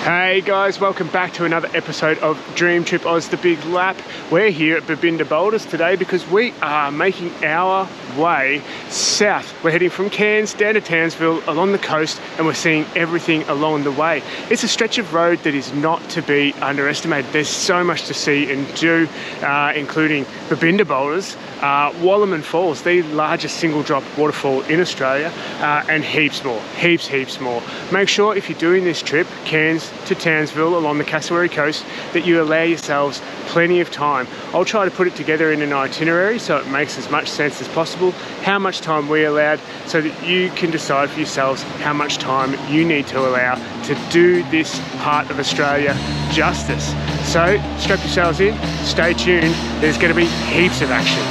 Hey guys, welcome back to another episode of Dream Trip Oz The Big Lap. We're here at Babinda Boulders today because we are making our way south. We're heading from Cairns down to Townsville along the coast, and we're seeing everything along the way. It's a stretch of road that is not to be underestimated. There's so much to see and do, including Babinda Boulders, Wallaman Falls, the largest single drop waterfall in Australia, and heaps more, heaps more. Make sure if you're doing this trip, Cairns to Townsville along the Cassowary coast, that you allow yourselves plenty of time. I'll try to put it together in an itinerary so it makes as much sense as possible, how much time we allowed, so that you can decide for yourselves how much time you need to allow to do this part of Australia justice. So strap yourselves in, stay tuned, there's going to be heaps of action.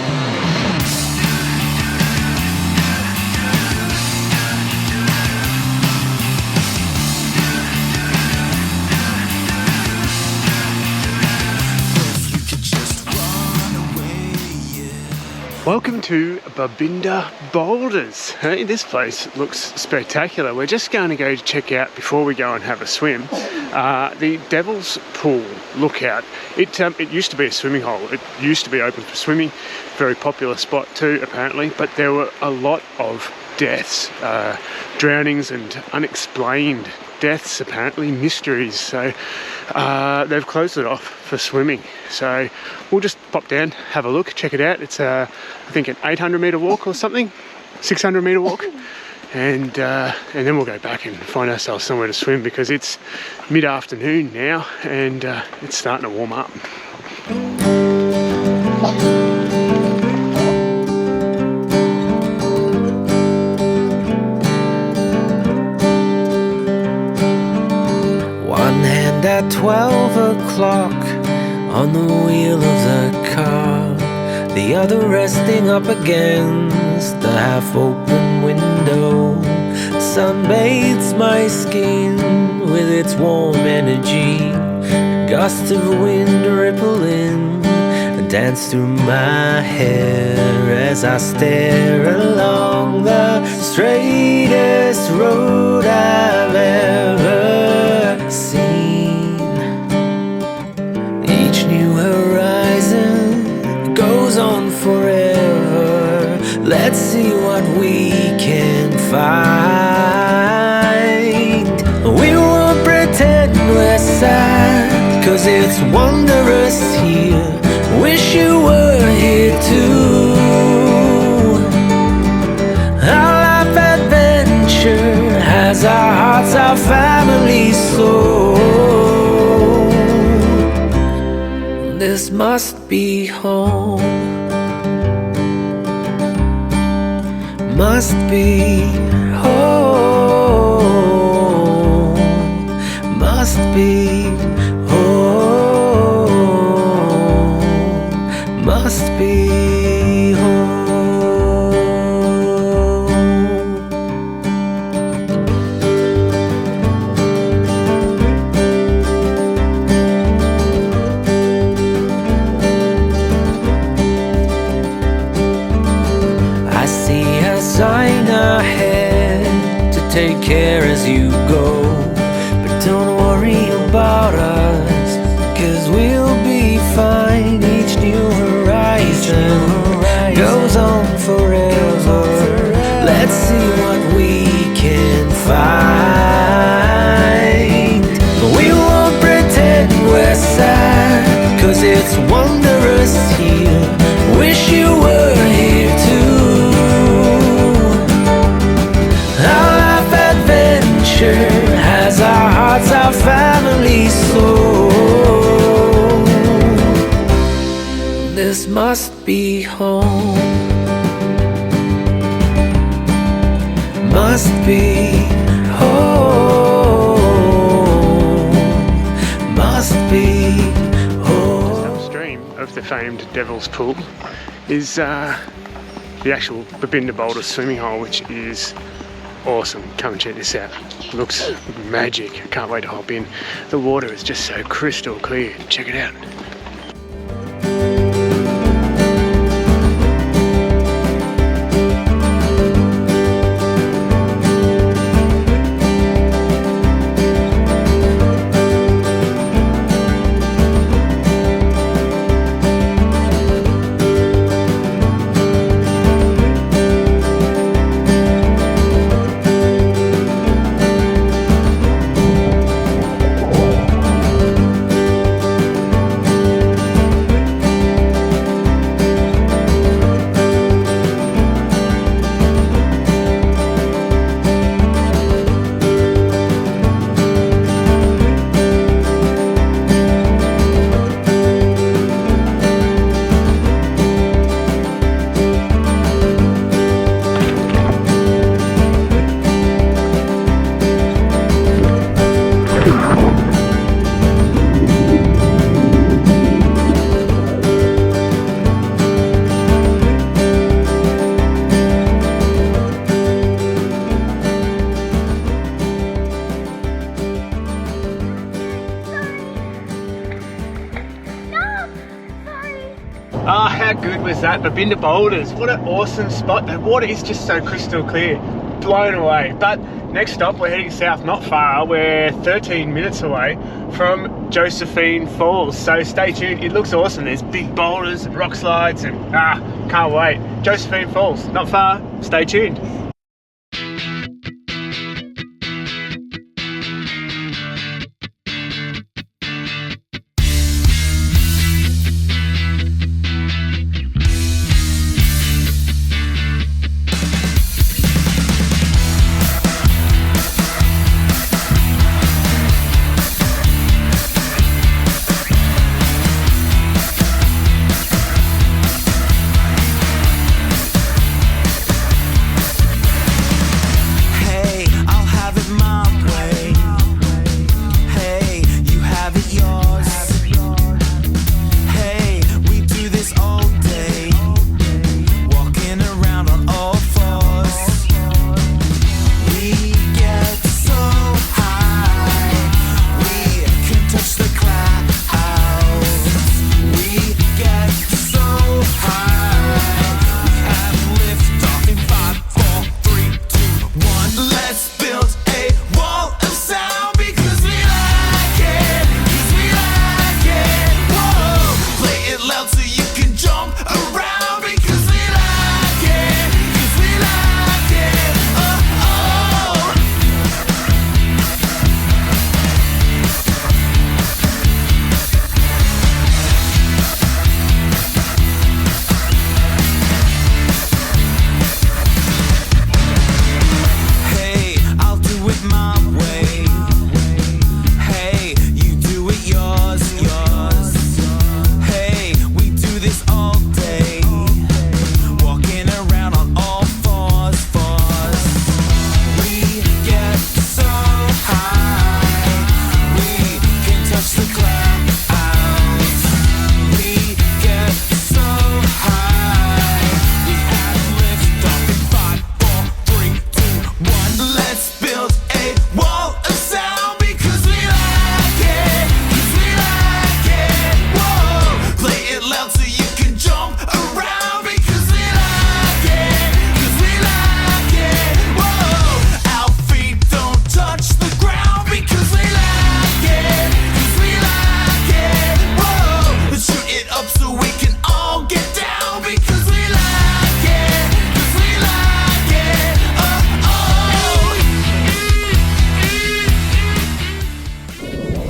Welcome to Babinda Boulders. Hey, this place looks spectacular. We're just going to go check out, before we go and have a swim, the Devil's Pool Lookout. It used to be a swimming hole. It used to be open for swimming. Very popular spot too, apparently, but there were a lot of deaths, drownings and unexplained deaths, apparently mysteries, so they've closed it off for swimming. So we'll just pop down, have a look, check it out. It's I think an 800 metre walk or something, 600 metre walk, and then we'll go back and find ourselves somewhere to swim, because it's mid-afternoon now and it's starting to warm up. At 12 o'clock on the wheel of the car, the other resting up against the half-open window. Sunbathes my skin with its warm energy. Gusts of wind rippling dance through my hair as I stare along the straightest road I've ever seen. On forever, let's see what we can find. We won't pretend we're sad, 'cause it's wondrous here. Wish you were here too. Our life adventure has our hearts, our family soul. This must be home. Must be home. Must be home. Must be home. Sign ahead to take care as you go, but don't worry about us, 'cause we'll be fine. Each new horizon goes on forever. Let's see what we can find. We won't pretend we're sad, 'cause it's wondrous here. Wish you were here too. Has our hearts, our family soul. This must be home. Must be home. Must be home. Just upstream of the famed Devil's Pool is the actual Babinda Boulders swimming hole, which is awesome. Come and check this out. Looks magic. I can't wait to hop in. The water is just so crystal clear. Check it out. how good was that? Babinda Boulders, what an awesome spot. The water is just so crystal clear. Blown away. But next stop, we're heading south not far. We're 13 minutes away from Josephine Falls, so stay tuned. It looks awesome. There's big boulders and rock slides and can't wait. Josephine Falls, not far. Stay tuned.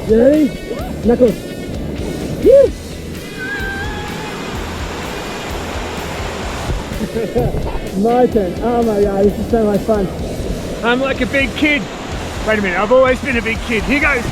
You ready? Knuckles. Woo! My turn. Oh my god, this is so much fun. I'm like a big kid. Wait a minute, I've always been a big kid. Here goes.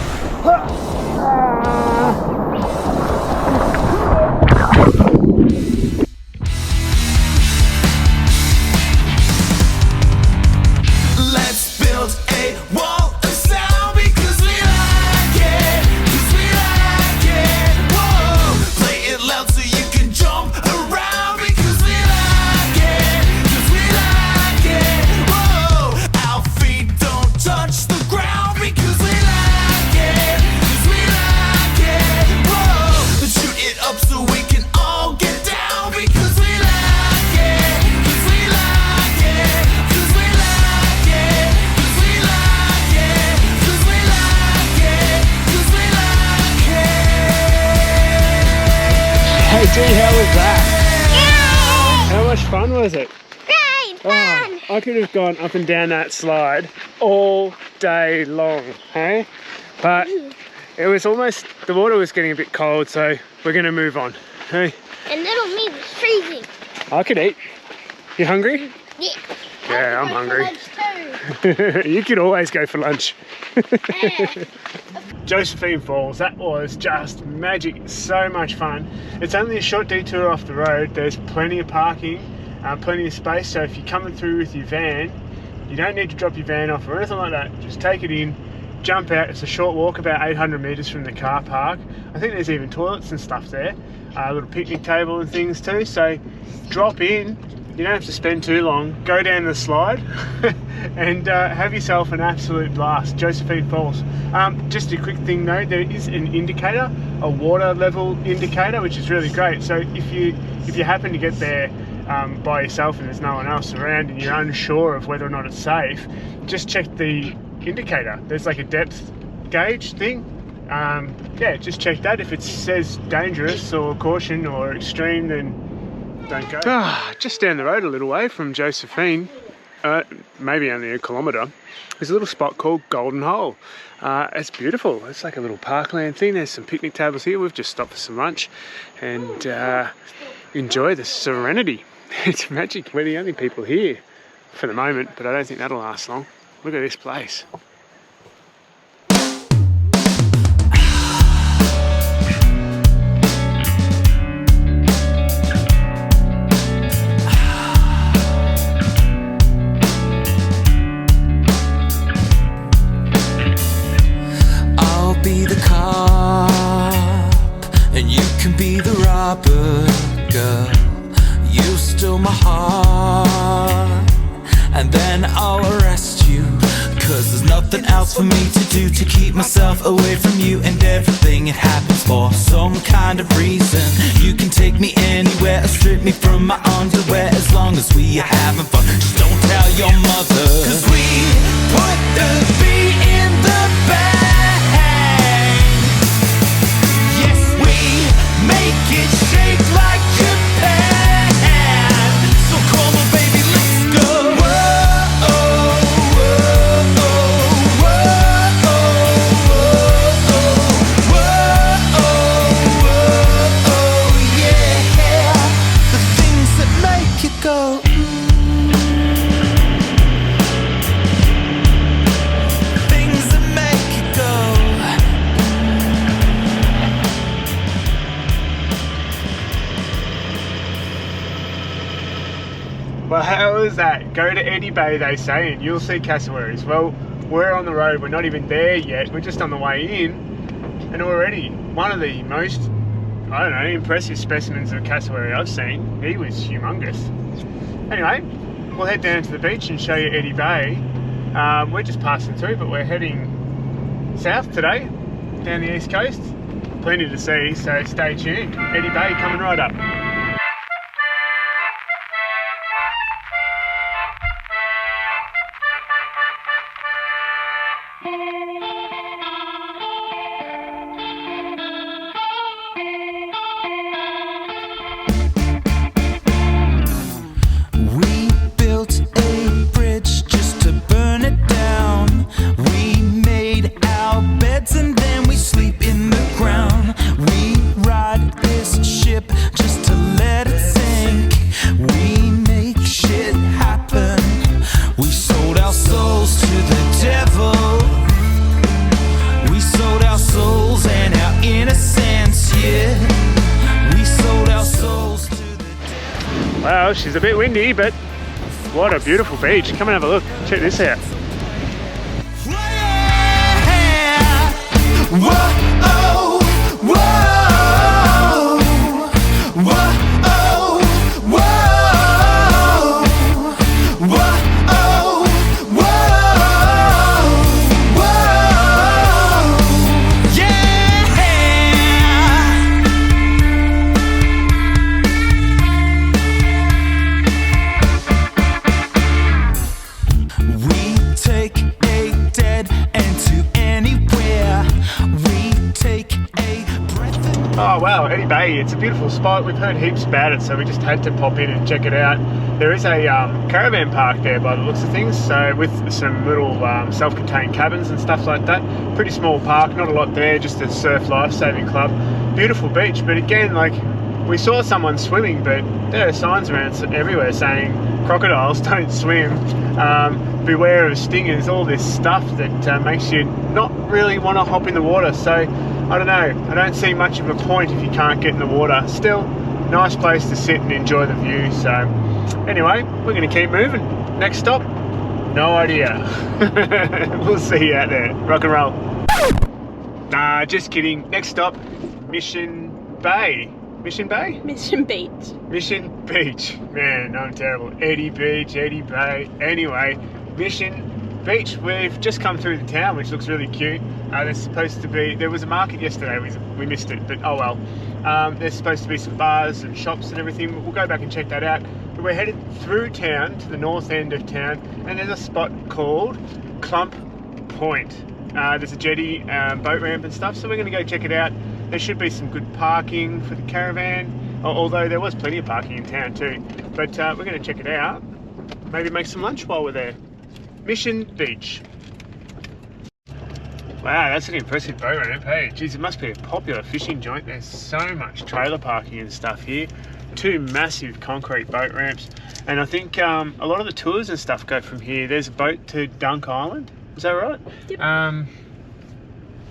Let's build a wall of sound because we like it. Because we like it. Whoa, play it loud so you can jump around because we like it. Because we like it. Whoa, our feet don't touch the ground because we like it. Because we like it. Whoa, let's shoot it up so we can all get down because we like it. Because we like it. Because we like it. Because we like it. Because we like it. Because we like it. Hey G, how was that? How much fun was it? Great fun! I could have gone up and down that slide all day long, hey? But it was almost, the water was getting a bit cold, so we're going to move on, hey? And little me was freezing. I could eat. You hungry? Yeah. Yeah, I'm hungry. hungry. You could always go for lunch. Yeah. Josephine Falls, that was just magic, so much fun. It's only a short detour off the road. There's plenty of parking, plenty of space, so if you're coming through with your van, you don't need to drop your van off or anything like that. Just take it in, jump out. It's a short walk, about 800 metres from the car park. I think there's even toilets and stuff there, a little picnic table and things too, so drop in, you don't have to spend too long. Go down the slide and have yourself an absolute blast. Josephine Falls. Just a quick thing though, there is an indicator, a water level indicator, which is really great. So if you happen to get there by yourself and there's no one else around and you're unsure of whether or not it's safe, just check the indicator. There's like a depth gauge thing. Yeah, just check that. If it says dangerous or caution or extreme, then don't go. Just down the road a little way from Josephine, maybe only a kilometre, there's a little spot called Golden Hole. It's beautiful. It's like a little parkland thing. There's some picnic tables here. We've just stopped for some lunch and enjoy the serenity. It's magic. We're the only people here for the moment, but I don't think that'll last long. Look at this place. Be the cop and you can be the robber, girl. You stole my heart and then I'll arrest you, 'cause there's nothing else for me to do to keep myself away from you. And everything it happens for some kind of reason. You can take me anywhere or strip me from my underwear, as long as we are having fun. Just don't tell your mother, 'cause we put the beat in the bag. Make it shake like Japan. So come on baby, let's go. Whoa, whoa, whoa, whoa, whoa, yeah. The things that make you go. Things that make you go. Well, how is that? Go to Etty Bay, they say, and you'll see cassowaries. Well, we're on the road. We're not even there yet. We're just on the way in, and already one of the most, I don't know, impressive specimens of cassowary I've seen. He was humongous. Anyway, we'll head down to the beach and show you Etty Bay. We're just passing through, but we're heading south today, down the east coast. Plenty to see, so stay tuned. Etty Bay coming right up. Well, she's a bit windy, but what a beautiful beach. Come and have a look. Check this out. Whoa, whoa, whoa, whoa, whoa, Oh wow, Etty Bay, it's a beautiful spot. We've heard heaps about it, so we just had to pop in and check it out. There is a caravan park there by the looks of things, so with some little self-contained cabins and stuff like that. Pretty small park, not a lot there, just a surf lifesaving club. Beautiful beach, but again, like, we saw someone swimming, but there are signs around everywhere saying crocodiles don't swim, beware of stingers, all this stuff that makes you not really want to hop in the water. So I don't know, I don't see much of a point if you can't get in the water. Still, nice place to sit and enjoy the view. So anyway, we're going to keep moving. Next stop, no idea. We'll see you out there. Rock and roll. Nah, just kidding. Next stop, Mission Bay. Mission Bay? Mission Beach. Mission Beach. Man, I'm terrible. Etty Beach, Etty Bay. Anyway, Mission Beach. We've just come through the town, which looks really cute. There's supposed to be, there was a market yesterday, we missed it, but oh well. There's supposed to be some bars and shops and everything. We'll go back and check that out. But we're headed through town to the north end of town, and there's a spot called Clump Point. There's a jetty, boat ramp and stuff, so we're going to go check it out. There should be some good parking for the caravan, although there was plenty of parking in town too. But we're going to check it out. Maybe make some lunch while we're there. Mission Beach. Wow, that's an impressive boat ramp. Hey, geez, it must be a popular fishing joint. There's so much trailer parking and stuff here. 2 massive concrete boat ramps. And I think a lot of the tours and stuff go from here. There's a boat to Dunk Island. Is that right? Yep.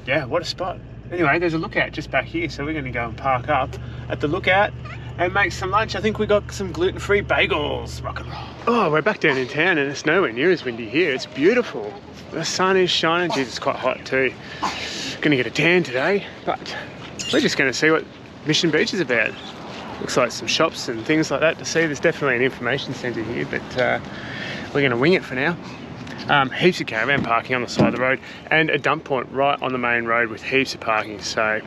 Yeah, what a spot. Anyway, there's a lookout just back here, so we're going to go and park up at the lookout and make some lunch. I think we got some gluten-free bagels. Rock and roll. Oh, we're back down in town and it's nowhere near as windy here. It's beautiful. The sun is shining. Geez, it's quite hot too. Gonna get a tan today, but we're just going to see what Mission Beach is about. Looks like some shops and things like that to see. There's definitely an information centre here, but we're going to wing it for now. Heaps of caravan parking on the side of the road and a dump point right on the main road with heaps of parking. So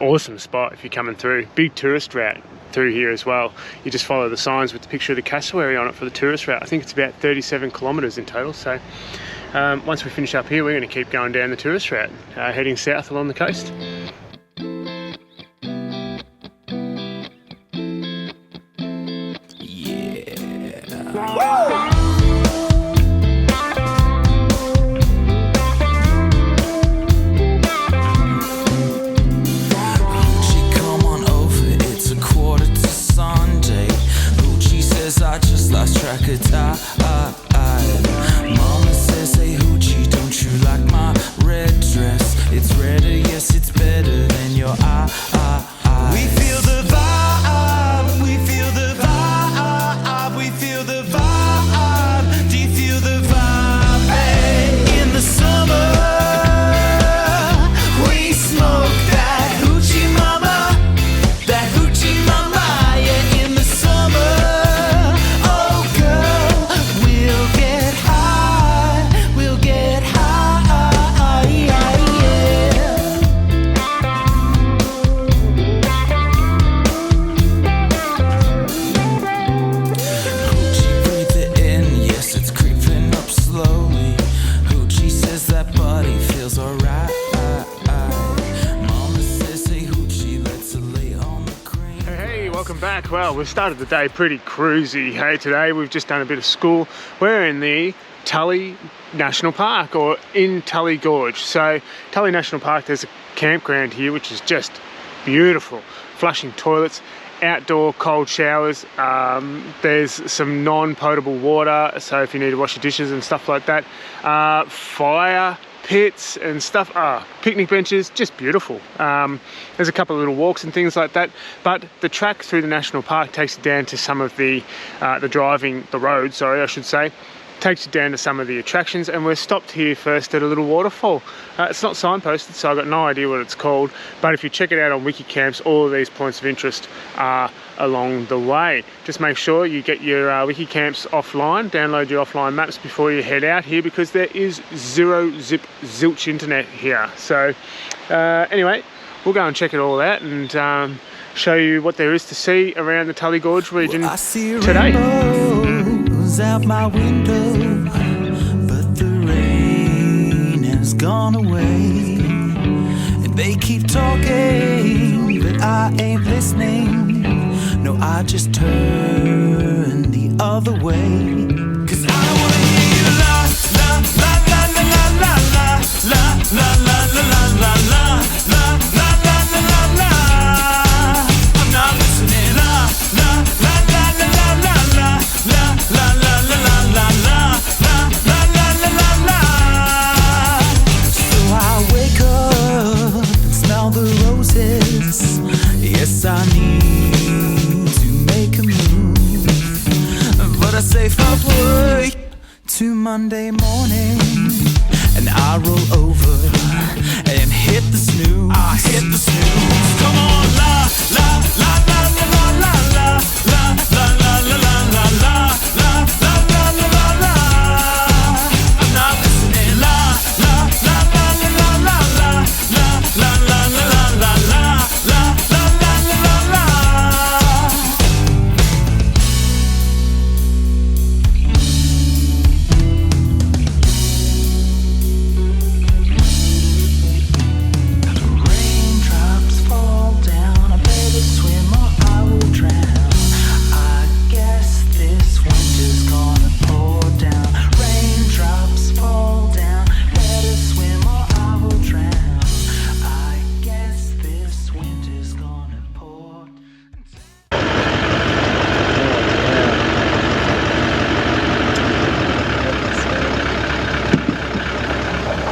awesome spot if you're coming through. Big tourist route through here as well. You just follow the signs with the picture of the Cassowary on it for the tourist route. I think it's about 37 kilometres in total. So once we finish up here, we're going to keep going down the tourist route, heading south along the coast. Mama says, hey Hoochie, don't you like my red dress? It's redder, yes, it's better than your eyes. We feel the vibe, we feel the vibe, we feel the vibe. Do you feel the vibe? Hey, in the summer, we smoke that Hoochie Mama, that Hoochie Mama. Yeah, in the summer. Well, we've started the day pretty cruisy. Hey, today we've just done a bit of school. We're in the Tully National Park, or in Tully Gorge. So Tully National Park, there's a campground here which is just beautiful. Flushing toilets, outdoor cold showers, there's some non-potable water, so if you need to wash your dishes and stuff like that, fire pits and stuff, picnic benches, just beautiful. There's a couple of little walks and things like that, but the track through the national park takes you down to some of the road, sorry, I should say, takes you down to some of the attractions, and we're stopped here first at a little waterfall. It's not signposted, so I've got no idea what it's called, but if you check it out on Wikicamps, all of these points of interest are along the way. Just make sure you get your Wikicamps offline, download your offline maps before you head out here, because there is zilch internet here. So anyway, we'll go and check it all out and show you what there is to see around the Tully Gorge region today. Out my window, but the rain has gone away, and they keep talking, but I ain't listening. No, I just turn the other way, 'cause I don't wanna hear you la la la la la la la la la la la la la la la la la la. I'm not listening. La la la la la la la la la la la la la la la la la la. So I wake up and smell the roses. Yes, I need to make a move, but I say fuck work to Monday morning, and I roll over and hit the snooze. I hit the snooze. Come on, la la la.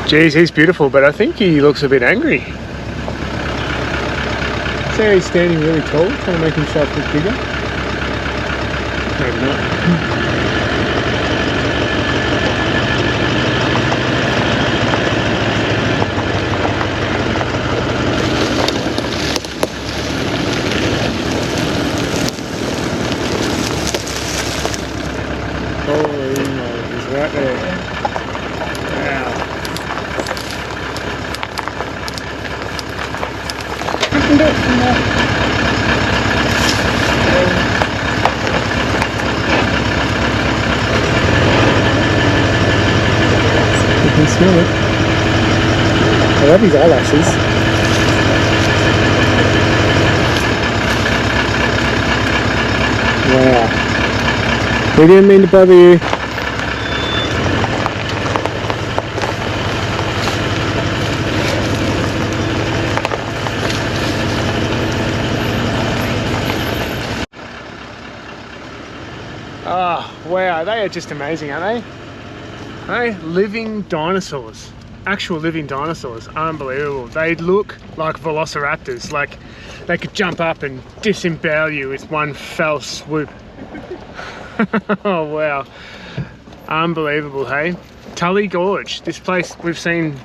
Geez, he's beautiful, but I think he looks a bit angry. See how he's standing really tall, trying to make himself look bigger? Maybe not. Holy moly, he's right there. Wow. You can smell it. I love his eyelashes. Wow. We didn't mean to bother you. Oh, wow, they are just amazing, aren't they? Hey, living dinosaurs. Actual living dinosaurs. Unbelievable. They look like velociraptors, like they could jump up and disembowel you with one fell swoop. Oh, wow. Unbelievable, hey? Tully Gorge. This place, we've seen,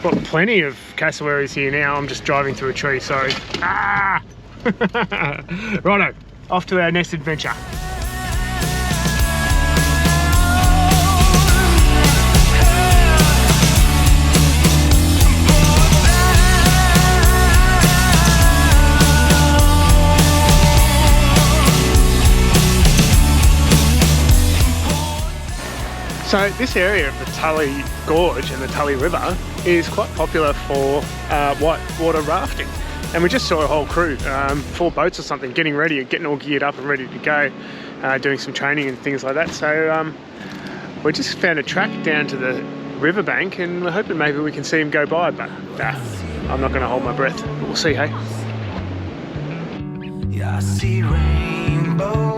got plenty of cassowaries here now. I'm just driving through a tree, sorry. Ah! Righto, off to our next adventure. So this area of the Tully Gorge and the Tully River is quite popular for whitewater rafting. And we just saw a whole crew, 4 boats or something, getting ready, getting all geared up and ready to go, doing some training and things like that. So we just found a track down to the riverbank and we're hoping maybe we can see him go by, but I'm not going to hold my breath. But we'll see, hey? Yeah, I see rainbows.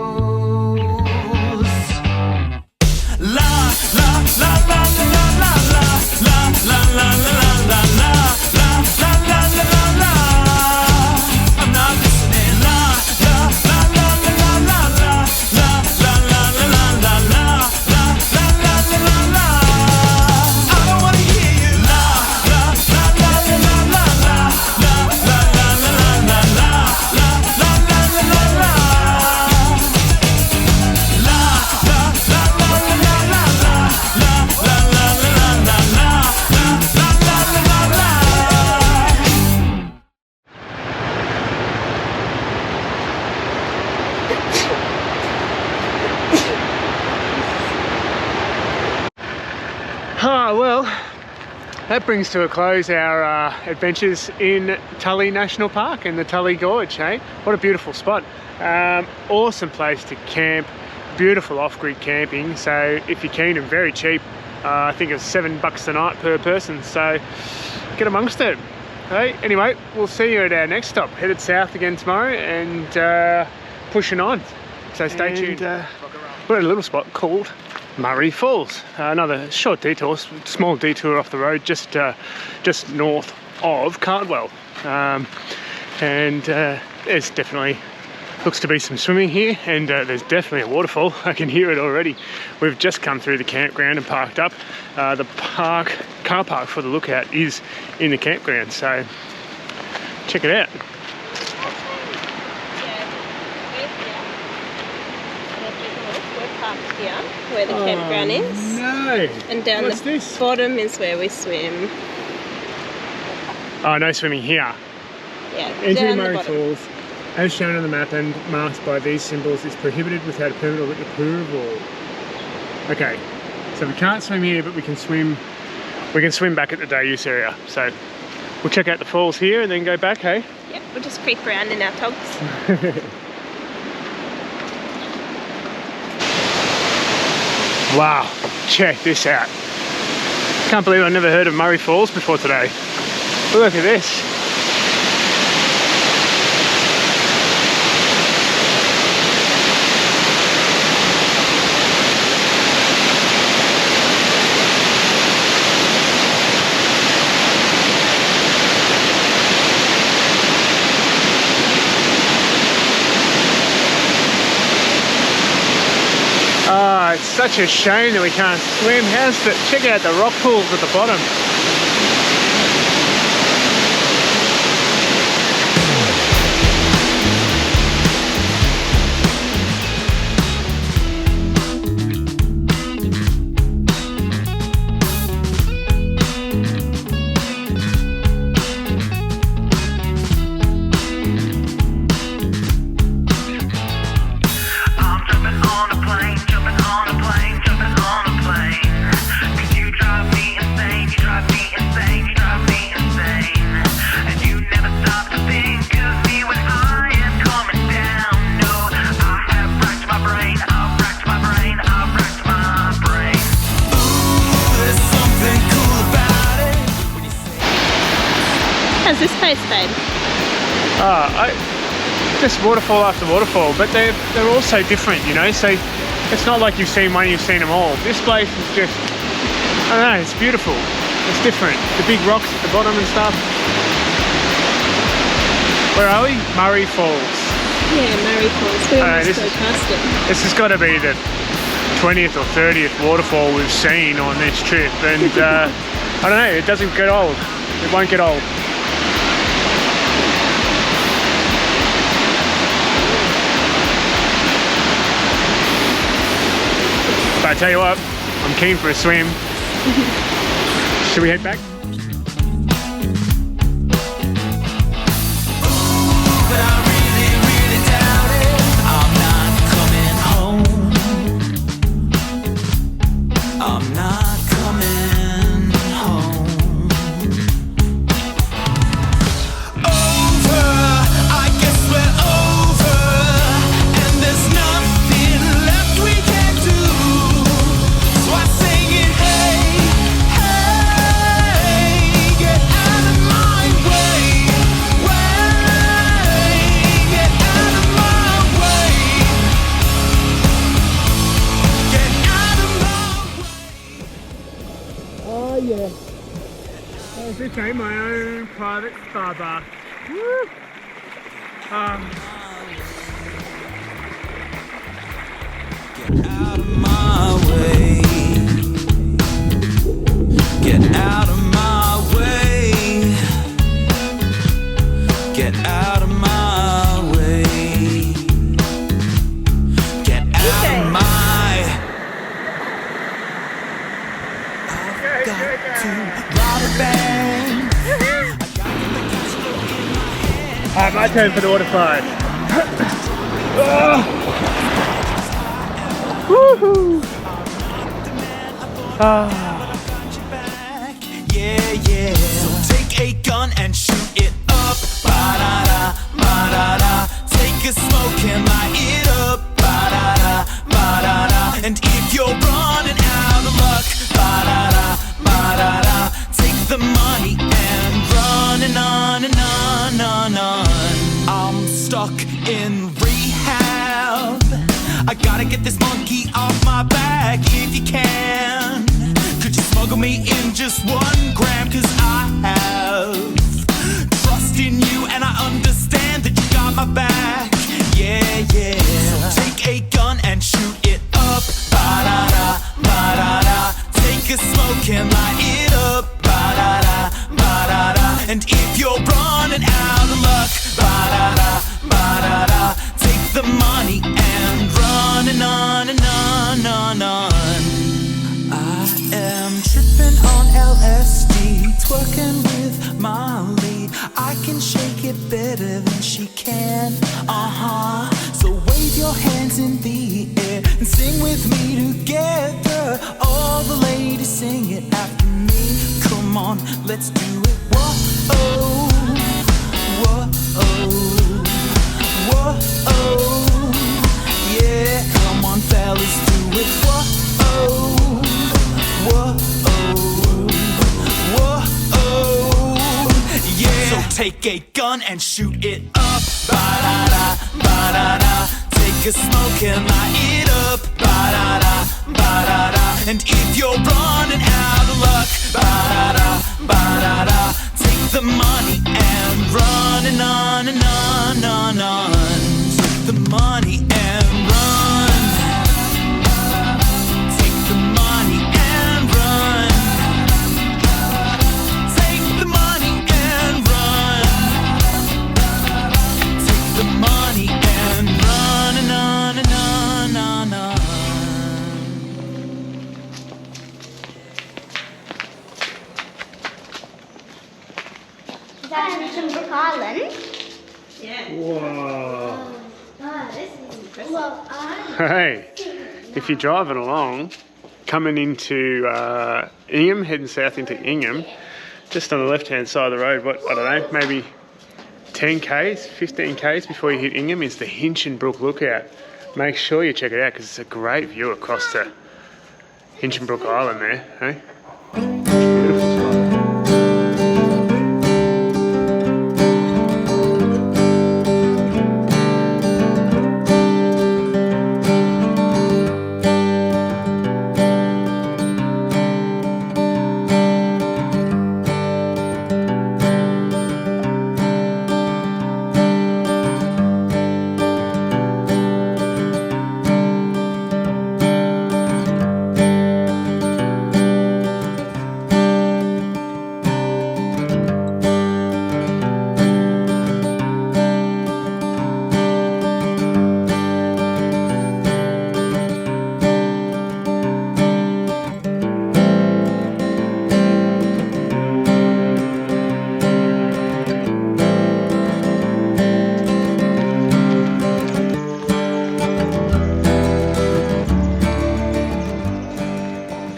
Well, that brings to a close our adventures in Tully National Park and the Tully Gorge, hey? What a beautiful spot. Awesome place to camp, beautiful off-grid camping. So if you're keen and very cheap, I think it's $7 a night per person. So get amongst it. Hey, anyway, we'll see you at our next stop. Headed south again tomorrow and pushing on. So stay tuned. We're at a little spot called Murray Falls. Another short detour, small detour off the road, just north of Cardwell. There's definitely looks to be some swimming here, and there's definitely a waterfall. I can hear it already. We've just come through the campground and parked up. The car park for the lookout is in the campground, so check it out. Here, where the campground is. No! And down What's the this? bottom is where we swim. Oh, no swimming here. Yeah, Entry to down the Murray bottom. Falls, as shown on the map and marked by these symbols, is prohibited without a permit or written approval. Okay, so we can't swim here, but we can swim. We can swim back at the day use area. So we'll check out the falls here and then go back. Hey. Yep, we'll just creep around in our togs. Wow, check this out. Can't believe I never heard of Murray Falls before today. Look at this. it's such a shame that we can't swim. Check out the rock pools at the bottom. How's this place, babe? Just waterfall after waterfall, but they're all so different, you know, so it's not like you've seen one, you've seen them all. This place is just, I don't know, it's beautiful. It's different. The big rocks at the bottom and stuff. Where are we? Murray Falls. Yeah, Murray Falls. We almost go past it. This has got to be the 20th or 30th waterfall we've seen on this trip, and I don't know, it doesn't get old. It won't get old. But I tell you what, I'm keen for a swim. Should we head back? But I really, really doubt it. I'm not coming home. I'm not coming home. Over, I guess we're over, and there's nothing left we can do. So I sing it, hey, hey, get out of my way, get out of my way, get out of my way. Oh yeah. This ain't my own private Starbucks. Woo! Out of my way. Get out of my way. Get out of my way. Get out of my. I've got to rob a bank. Alright, my turn for the water slide. Woohoo! Yeah, yeah. So take a gun and shoot it up. Ba-da-da, ba-da-da. Take a smoke and light it up. Ba-da-da, ba-da-da. And if you're running out of luck, ba-da-da, ba-da-da. Take the money and run and on and on and on. I'm stuck in rehab. I gotta get this monkey off my back if you can. Could you smuggle me in just 1 gram? Cause I have trust in you and I understand that you got my back. Yeah, yeah. So take a gun and shoot it up. Ba-da-da, ba-da-da. Take a smoke and light it up. Ba-da-da, ba-da-da. And if you're running out of luck, ba-da-da, ba-da-da. Take the money and run and on and on and on. I am tripping on LSD, twerking with Molly. I can shake it better than she can. So wave your hands in the air and sing with me together. All the ladies sing it after me. Come on, let's do it. Whoa-oh, whoa-oh, whoa-oh. Yeah, come on, fellas, do it. Whoa-oh, whoa-oh, whoa-oh. Yeah, so take a gun and shoot it up. Ba-da-da, ba-da-da. Take a smoke and light it up. Ba-da-da, ba-da-da. And if you're running out of luck, ba-da-da, ba-da-da. Take the money and run and on and on and on. Take the money and run. Hinchinbrook Island. Yeah. Whoa. This is impressive. Hey, if you're driving along, coming into Ingham, heading south into Ingham, just on the left-hand side of the road, what, I don't know, maybe 10 k's, 15 k's before you hit Ingham is the Hinchinbrook Lookout. Make sure you check it out because it's a great view across to Hinchinbrook Island there, hey? Beautiful spot.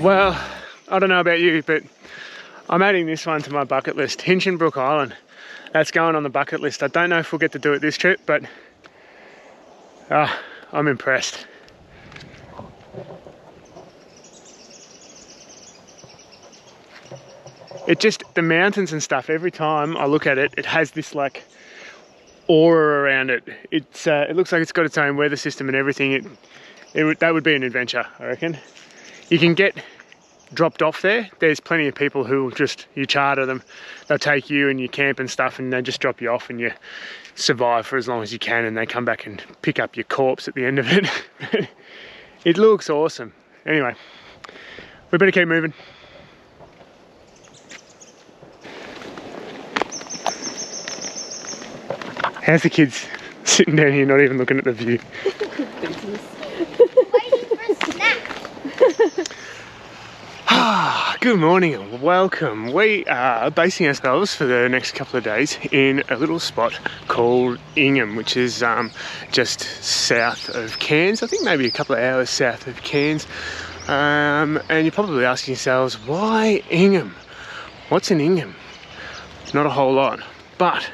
Well, I don't know about you, but I'm adding this one to my bucket list. Hinchinbrook Island. That's going on the bucket list. I don't know if we'll get to do it this trip, but I'm impressed. It just, the mountains and stuff, every time I look at it, it has this like aura around it. It looks like it's got its own weather system and everything. That would be an adventure, I reckon. You can get dropped off there. There's plenty of people who will just, you charter them, they'll take you and you camp and stuff, and they just drop you off and you survive for as long as you can, and they come back and pick up your corpse at the end of it. It looks awesome. Anyway, we better keep moving. How's the kids sitting down here not even looking at the view? Waiting for a snack. Good morning and welcome. We are basing ourselves for the next couple of days in a little spot called Ingham, which is just south of Cairns. I think maybe a couple of hours south of Cairns. And you're probably asking yourselves, why Ingham? What's in Ingham? Not a whole lot, but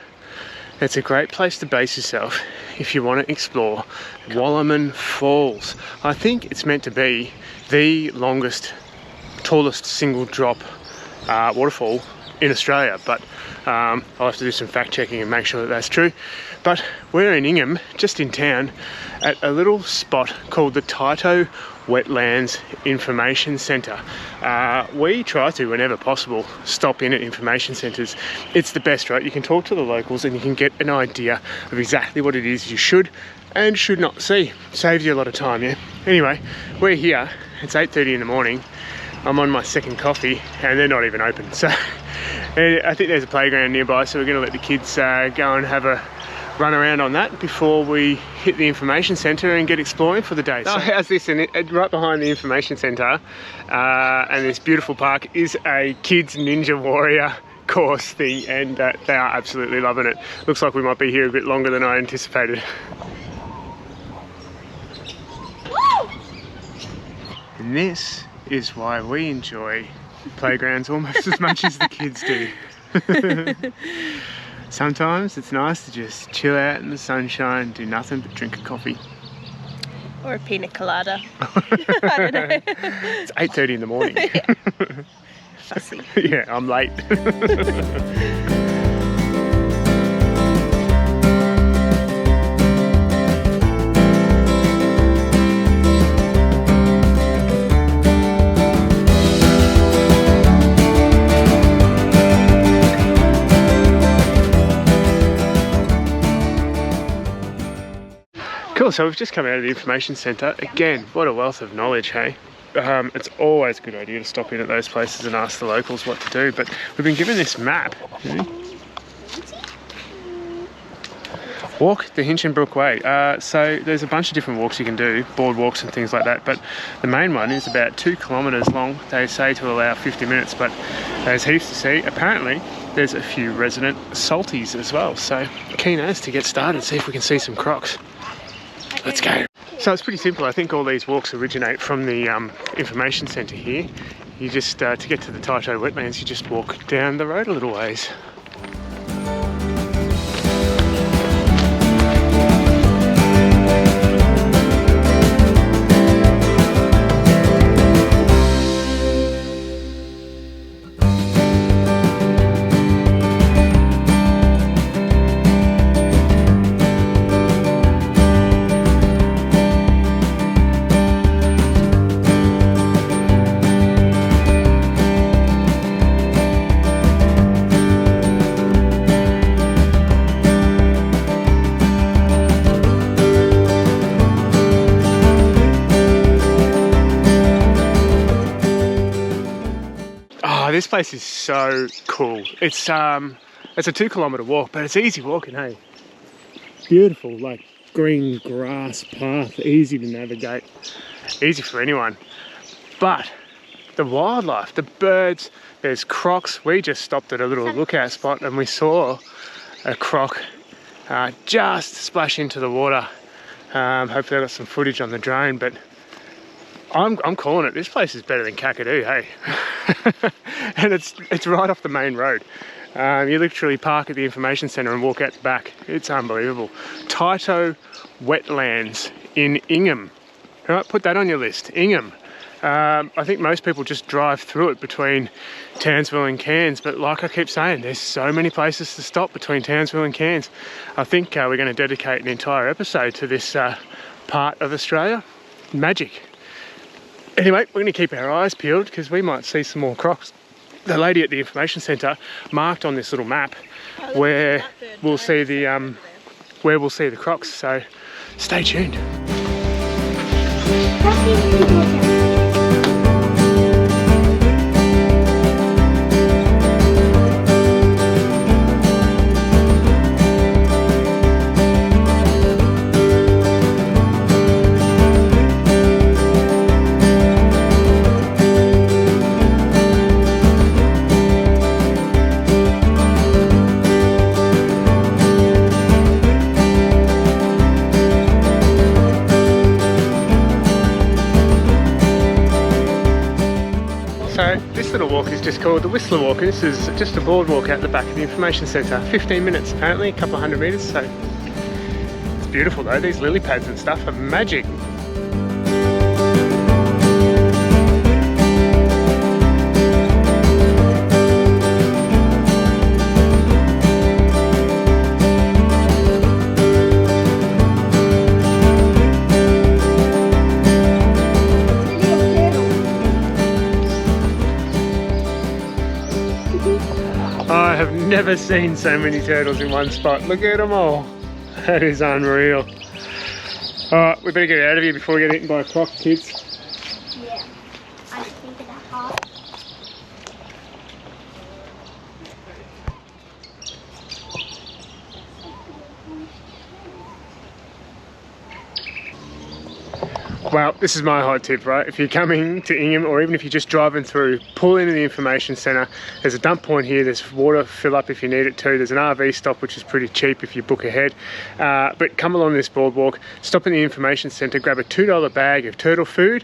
it's a great place to base yourself if you want to explore Wallaman Falls. I think it's meant to be the tallest single drop waterfall in Australia, but I'll have to do some fact checking and make sure that that's true. But we're in Ingham, just in town, at a little spot called the Tyto Wetlands Information Centre. We try to, whenever possible, stop in at information centres. It's the best, right? You can talk to the locals and you can get an idea of exactly what it is you should and should not see. Saves you a lot of time, yeah? Anyway, we're here. It's 8:30 in the morning. I'm on my second coffee and they're not even open. So I think there's a playground nearby, so we're going to let the kids go and have a run around on that before we hit the information centre and get exploring for the day. So how's this? And right behind the information centre and this beautiful park is a kids Ninja Warrior course thing, and they are absolutely loving it. Looks like we might be here a bit longer than I anticipated. And this is why we enjoy playgrounds almost as much as the kids do. Sometimes it's nice to just chill out in the sunshine, do nothing but drink a coffee. Or a pina colada. I don't know. It's 8:30 in the morning. Yeah. Fussy. Yeah, I'm late. Cool, so we've just come out of the information centre. Again, what a wealth of knowledge, hey? It's always a good idea to stop in at those places and ask the locals what to do, but we've been given this map. Walk the Hinchinbrook Way. So there's a bunch of different walks you can do, board walks and things like that, but the main one is about 2 kilometres long. They say to allow 50 minutes, but there's heaps to see. Apparently, there's a few resident salties as well. So keen as to get started, see if we can see some crocs. Let's go. So it's pretty simple. I think all these walks originate from the information centre here. You just, to get to the Tyto Wetlands, you just walk down the road a little ways. This place is so cool. It's a 2 kilometre walk, but it's easy walking, hey? Beautiful, like green grass path, easy to navigate, easy for anyone. But the wildlife, the birds, there's crocs. We just stopped at a little lookout spot and we saw a croc just splash into the water. Hopefully I got some footage on the drone, but I'm calling it. This place is better than Kakadu, hey? And it's right off the main road. You literally park at the information centre and walk out the back. It's unbelievable. Tyto Wetlands in Ingham. All right, put that on your list, Ingham. I think most people just drive through it between Townsville and Cairns, but like I keep saying, there's so many places to stop between Townsville and Cairns. I think we're going to dedicate an entire episode to this part of Australia. Magic. Anyway, we're going to keep our eyes peeled because we might see some more crocs. The lady at the information centre marked on this little map where we'll see the crocs. So stay tuned. This little walk is just called the Whistler Walk, and this is just a boardwalk out the back of the information centre. 15 minutes apparently, a couple of 100 metres, so it's beautiful though. These lily pads and stuff are magic. I have never seen so many turtles in one spot. Look at them all. That is unreal. Alright, we better get out of here before we get eaten by a croc, kids. Yeah, I think of that hard. Well, this is my hot tip, right? If you're coming to Ingham, or even if you're just driving through, pull into the information centre. There's a dump point here, there's water fill up if you need it too. There's an RV stop, which is pretty cheap if you book ahead. But come along this boardwalk, stop in the information centre, grab a $2 bag of turtle food,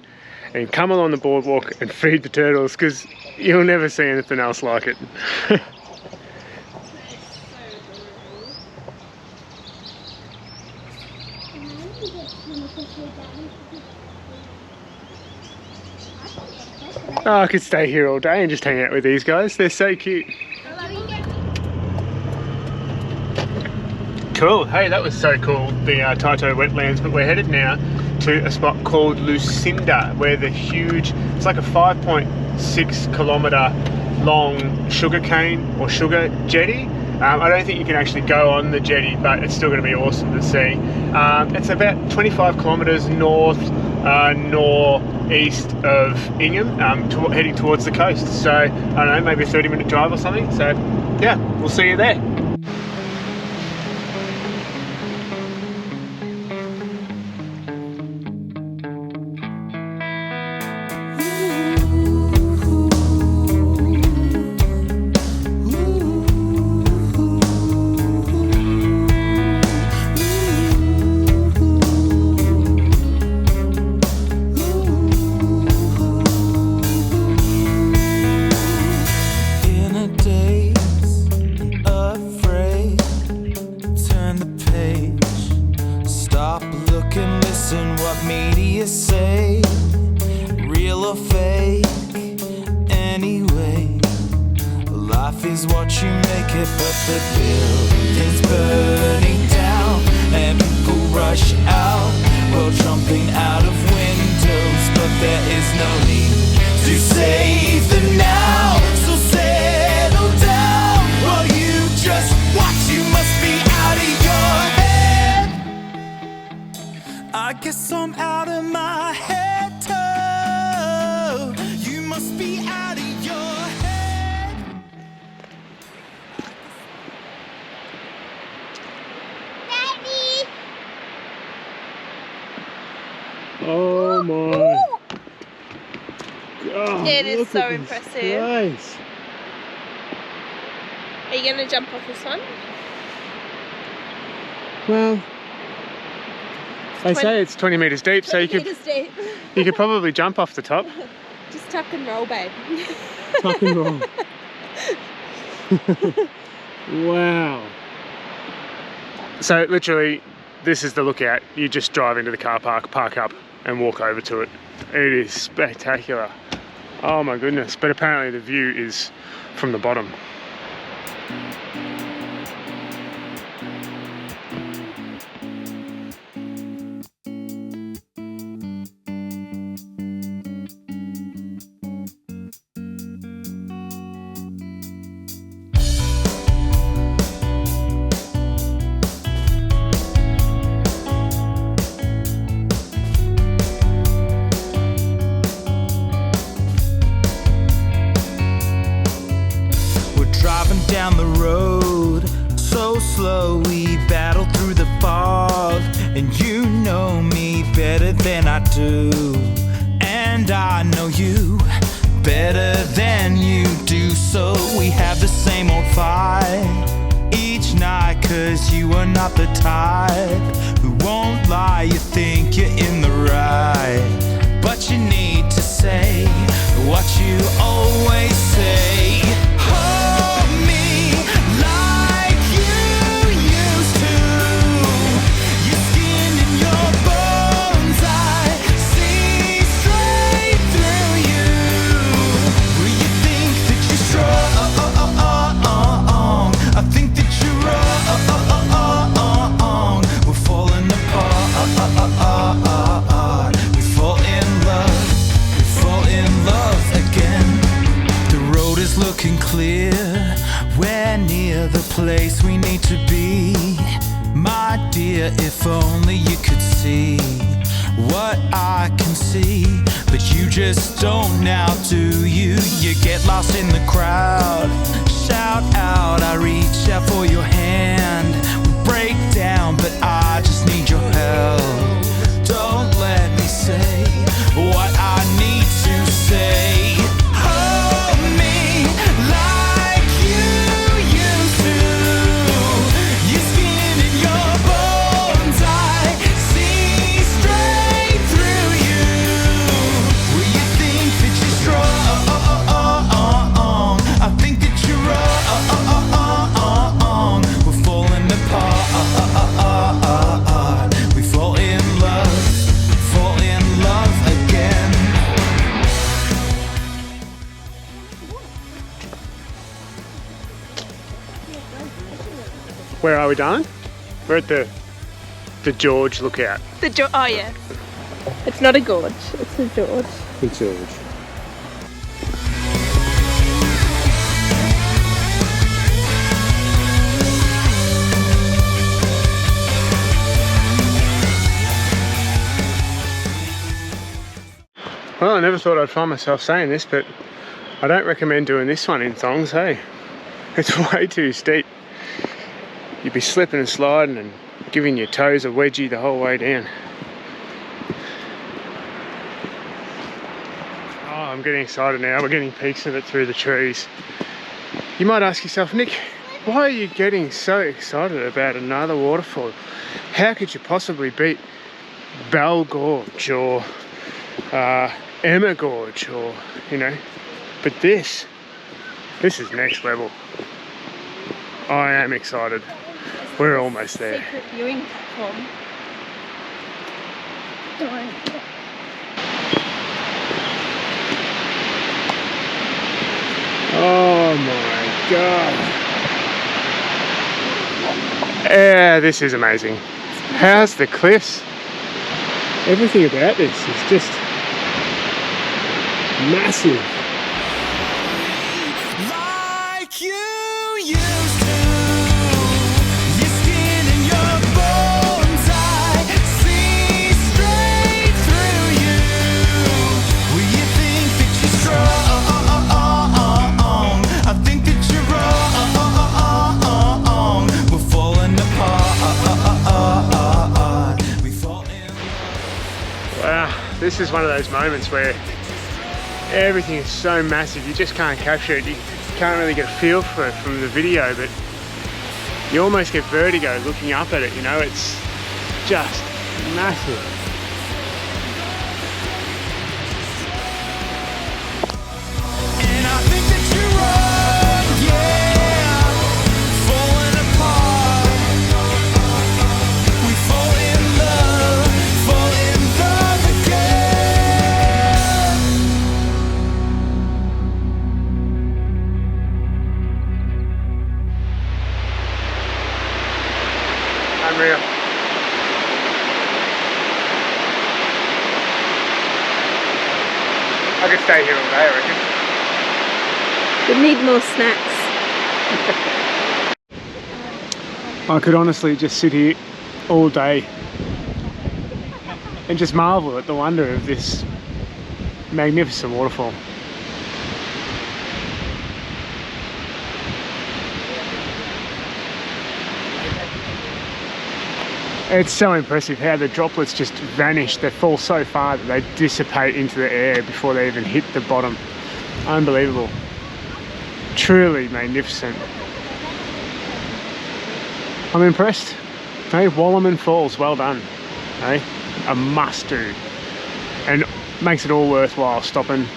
and come along the boardwalk and feed the turtles, because you'll never see anything else like it. Oh, I could stay here all day and just hang out with these guys. They're so cute. Cool. Hey, that was so cool, the Tyto Wetlands. But we're headed now to a spot called Lucinda, where the huge, it's like a 5.6 kilometre long sugarcane or sugar jetty. I don't think you can actually go on the jetty, but it's still going to be awesome to see. It's about 25 kilometres northeast of Ingham, heading towards the coast. So, I don't know, maybe a 30-minute drive or something. So, yeah, we'll see you there. what media say, real or fake. Anyway, life is what you make it, but the building's burning down and people rush out, well, jumping out of windows, but there is no need to save them now. So settle down while you just watch. You must be out of your head. I guess I'm out of my head too. You must be out of your head. Daddy! Oh my. God, It is look so at this impressive. place. Are you going to jump off this one? Well, they say it's 20 metres deep, so you Meters deep. could probably jump off the top. Just tuck and roll, babe. Tuck and roll. Wow. So literally, this is the lookout. You just drive into the car park, park up, and walk over to it. It is spectacular. Oh my goodness. But apparently the view is from the bottom. Down the road, so slow we battle through the fog. And you know me better than I do, and I know you better than you do. So we have the same old fight each night, 'cause you are not the type who won't lie. You think you're in the right, but you need to say what you always say. Place we need to be, my dear. If only you could see what I can see, but you just don't now, do you? You get lost in the crowd, shout out, I reach out for your hand. We break down, but I just need your help. Don't let me say what I need to say. Where are we, darling? We're at the George lookout. Oh yeah. It's not a gorge, it's a George. The George. Well, I never thought I'd find myself saying this, but I don't recommend doing this one in thongs, hey? It's way too steep. You'd be slipping and sliding and giving your toes a wedgie the whole way down. Oh, I'm getting excited now. We're getting peeks of it through the trees. You might ask yourself, Nick, why are you getting so excited about another waterfall? How could you possibly beat Bell Gorge or Emma Gorge, or, you know? But this is next level. I am excited. We're almost there. Secret viewing platform. Oh my god. Yeah, this is amazing. How's the cliffs? Everything about this is just massive. Like you used to, your skin and your bones, I see straight through you. Will you think that you're strong? I think that you're wrong. We're falling apart. We fall in love. Wow, this is one of those moments where everything is so massive, you just can't capture it. You can't really get a feel for it from the video, but you almost get vertigo looking up at it, you know, it's just massive. And I think that you're wrong, yeah. Falling apart. We fall in love again. Unreal. I could stay here all day, I reckon. We need more snacks. I could honestly just sit here all day and just marvel at the wonder of this magnificent waterfall. It's so impressive how the droplets just vanish. They fall so far that they dissipate into the air before they even hit the bottom. Unbelievable. Truly magnificent. I'm impressed. Hey, Wallaman Falls, well done. Hey, a must do. And makes it all worthwhile stopping,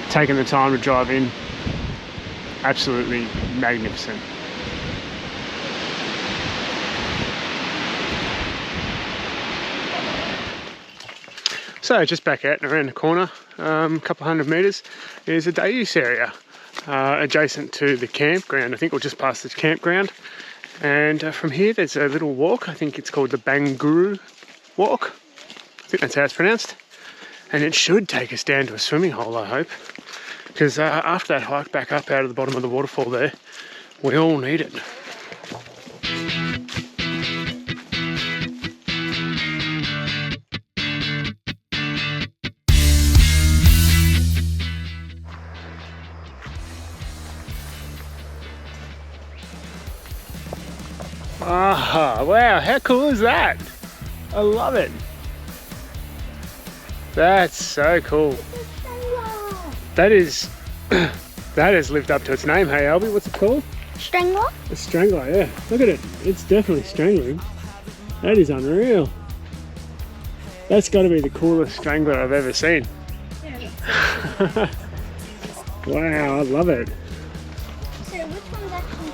taking the time to drive in. Absolutely magnificent. So just back out and around the corner, a couple hundred metres, is a day use area adjacent to the campground. I think we'll just pass this campground. And from here there's a little walk, I think it's called the Banguru Walk. I think that's how it's pronounced. And it should take us down to a swimming hole, I hope. Because after that hike back up out of the bottom of the waterfall there, we all need it. Ah, wow, how cool is that? I love it. That's so cool. That is, that has lived up to its name. Hey Albie, what's it called? Strangler? A strangler, yeah. Look at it. It's definitely strangling. That is unreal. That's got to be the coolest strangler I've ever seen. Yeah. Wow, I love it. So which one's actually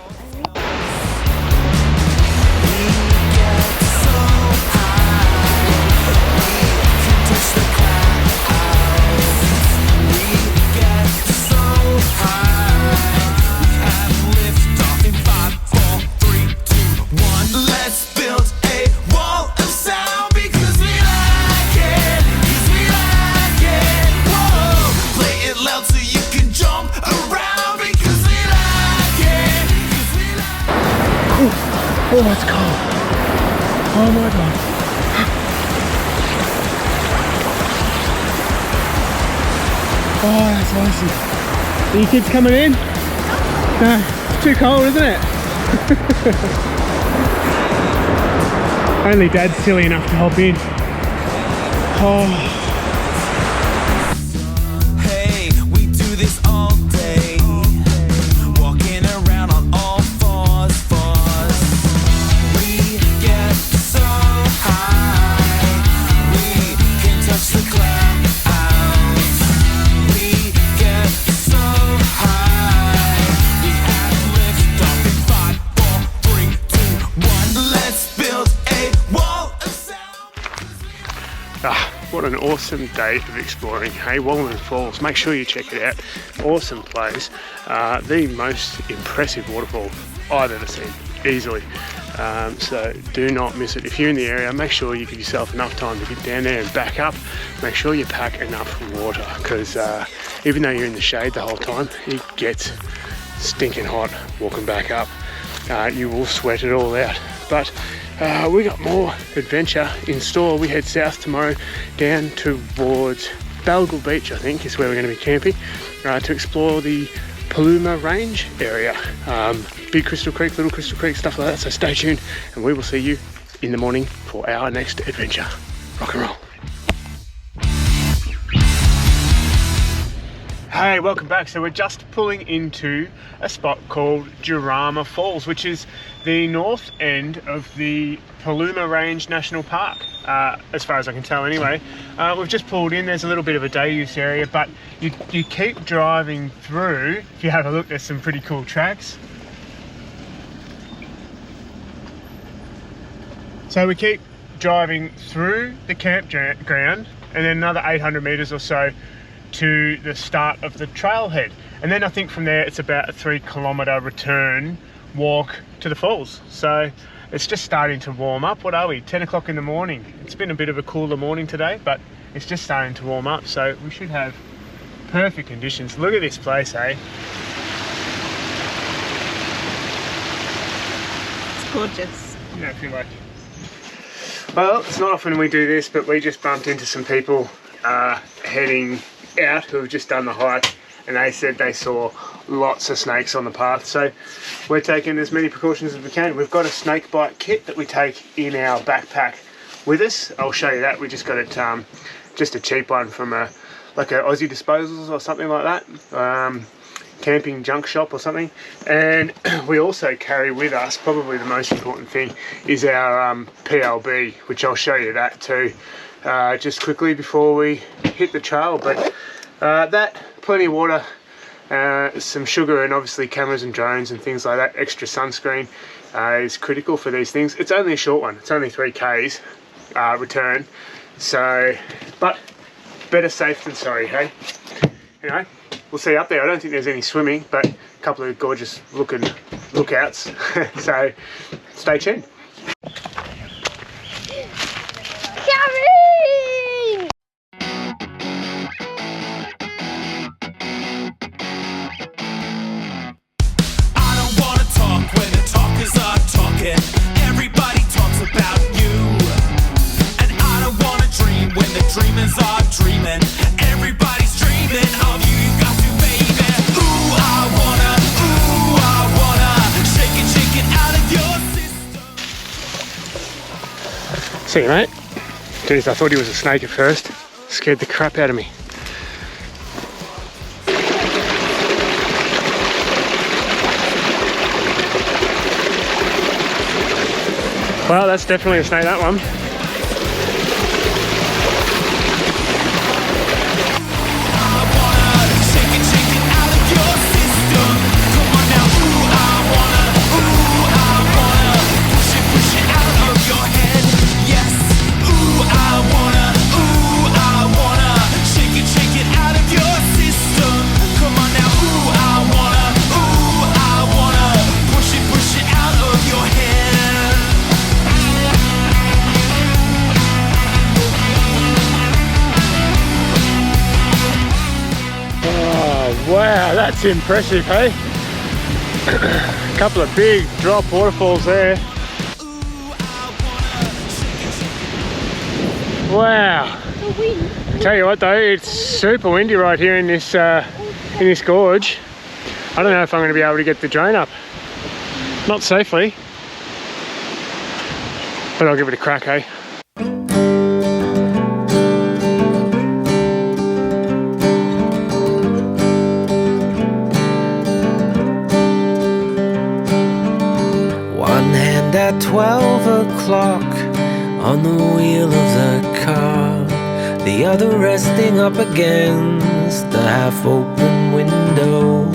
Oh, it's cold. Oh my god. Oh, that's awesome. Are you kids coming in? No, it's too cold, isn't it? Only Dad's silly enough to hop in. Oh. Hey, we do this all day, walking around on all fours. We get so high, we can touch the clouds. We get so high, we have liftoff in 5, 4, 3, 2, 1. Let's build a wall of sound. what an awesome day of exploring. Hey, Wallaman Falls, make sure you check it out. Awesome place. The most impressive waterfall I've ever seen, easily. So do not miss it. If you're in the area, make sure you give yourself enough time to get down there and back up. Make sure you pack enough water, because even though you're in the shade the whole time, it gets stinking hot walking back up. You will sweat it all out. But we got more adventure in store. We head south tomorrow down towards Balgal Beach, I think is where we're going to be camping, to explore the Paluma Range area. Big Crystal Creek, Little Crystal Creek, stuff like that. So stay tuned and we will see you in the morning for our next adventure. Rock and roll. Hey, welcome back. So we're just pulling into a spot called Jourama Falls, which is the north end of the Paluma Range National Park, as far as I can tell anyway. We've just pulled in. There's a little bit of a day use area, but you keep driving through. If you have a look, there's some pretty cool tracks. So we keep driving through the campground and then another 800 meters or so to the start of the trailhead, and then I think from there it's about a 3-kilometer return walk to the falls. So it's just starting to warm up. What are we, 10 o'clock in the morning? It's been a bit of a cooler morning today, but it's just starting to warm up, so we should have perfect conditions. Look at this place, eh? It's gorgeous. Yeah, I feel like, well, it's not often we do this, but we just bumped into some people heading out who have just done the hike, and they said they saw lots of snakes on the path. So we're taking as many precautions as we can. We've got a snake bite kit that we take in our backpack with us. I'll show you that. We just got it, just a cheap one from like a Aussie Disposals or something like that, camping junk shop or something. And we also carry with us, probably the most important thing is our PLB, which I'll show you that too just quickly before we hit the trail. But that, plenty of water, some sugar, and obviously cameras and drones and things like that. Extra sunscreen is critical for these things. It's only a short one, it's only 3 Ks return, so, but better safe than sorry, hey? Anyway, we'll see you up there. I don't think there's any swimming, but a couple of gorgeous looking lookouts. So stay tuned. Everybody talks about you, and I don't wanna dream when the dreamers are dreaming. Everybody's dreaming of you, you got to, baby. Ooh, I wanna shake it out of your system. See you, mate. Jeez, I thought he was a snake at first. Scared the crap out of me. Well, that's definitely a snake, that one. Wow, that's impressive, hey? A couple of big drop waterfalls there. Wow. I tell you what though, it's super windy right here in this gorge. I don't know if I'm going to be able to get the drone up. Not safely. But I'll give it a crack, hey? At 12 o'clock on the wheel of the car, the other resting up against the half-open window.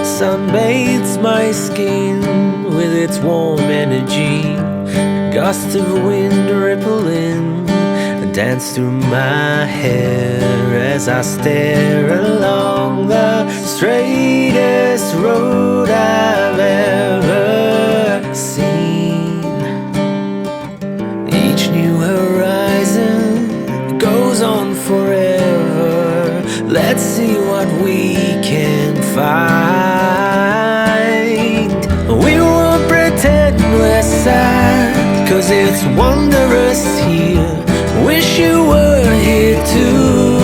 Sun bathes my skin with its warm energy. Gusts of wind rippling dance through my hair as I stare along the straightest road I've ever seen. Each new horizon goes on forever. Let's see what we can find. We won't pretend we're sad, 'cause it's wondrous here. Wish you were here too.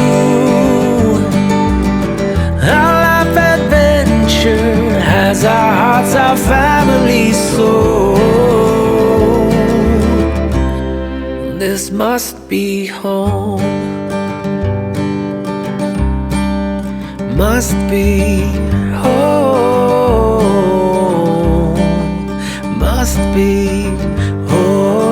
Our life adventure has our hearts, our family soul. This must be home. Must be home. Must be home.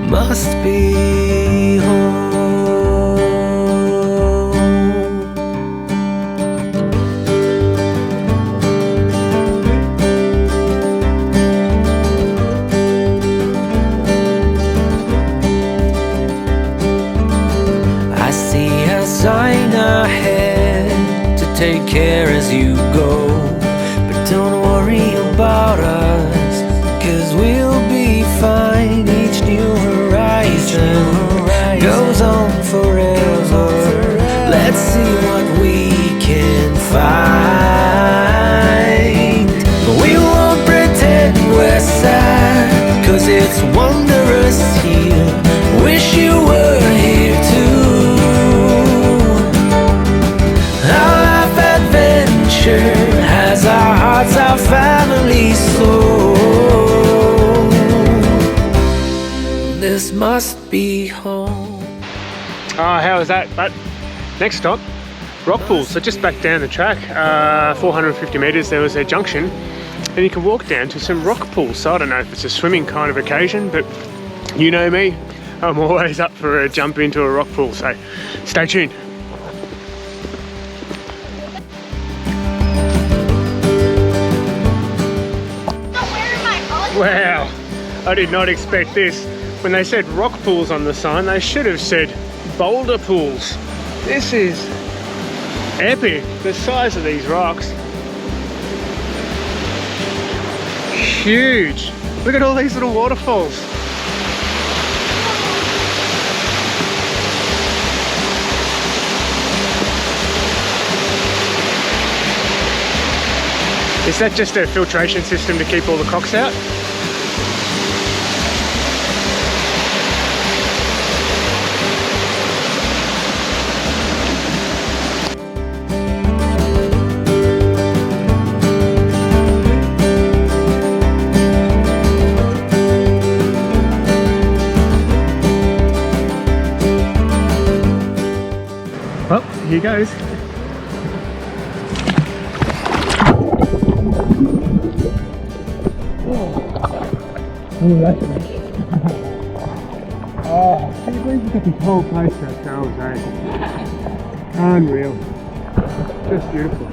Must be home. I see a sign ahead to take care as you go, but don't worry about us, 'cause we'll be fine. Each new horizon goes on forever. Let's see what we can find. We won't pretend we're sad, 'cause it's wondrous here. Wish you were here too. Our life adventure has our hearts, our family soul. This must be home. Oh, how was that? But next stop, rock pools. So just back down the track, 450 metres, there was a junction, and you can walk down to some rock pools. So I don't know if it's a swimming kind of occasion, but you know me, I'm always up for a jump into a rock pool. So stay tuned. Wow, I did not expect this. When they said rock pools on the sign, they should have said boulder pools. This is epic, the size of these rocks. Huge. Look at all these little waterfalls. Is that just a filtration system to keep all the cocks out? Well, here goes. Oh, can you believe we got this whole place to ourselves, eh? Unreal. Just beautiful.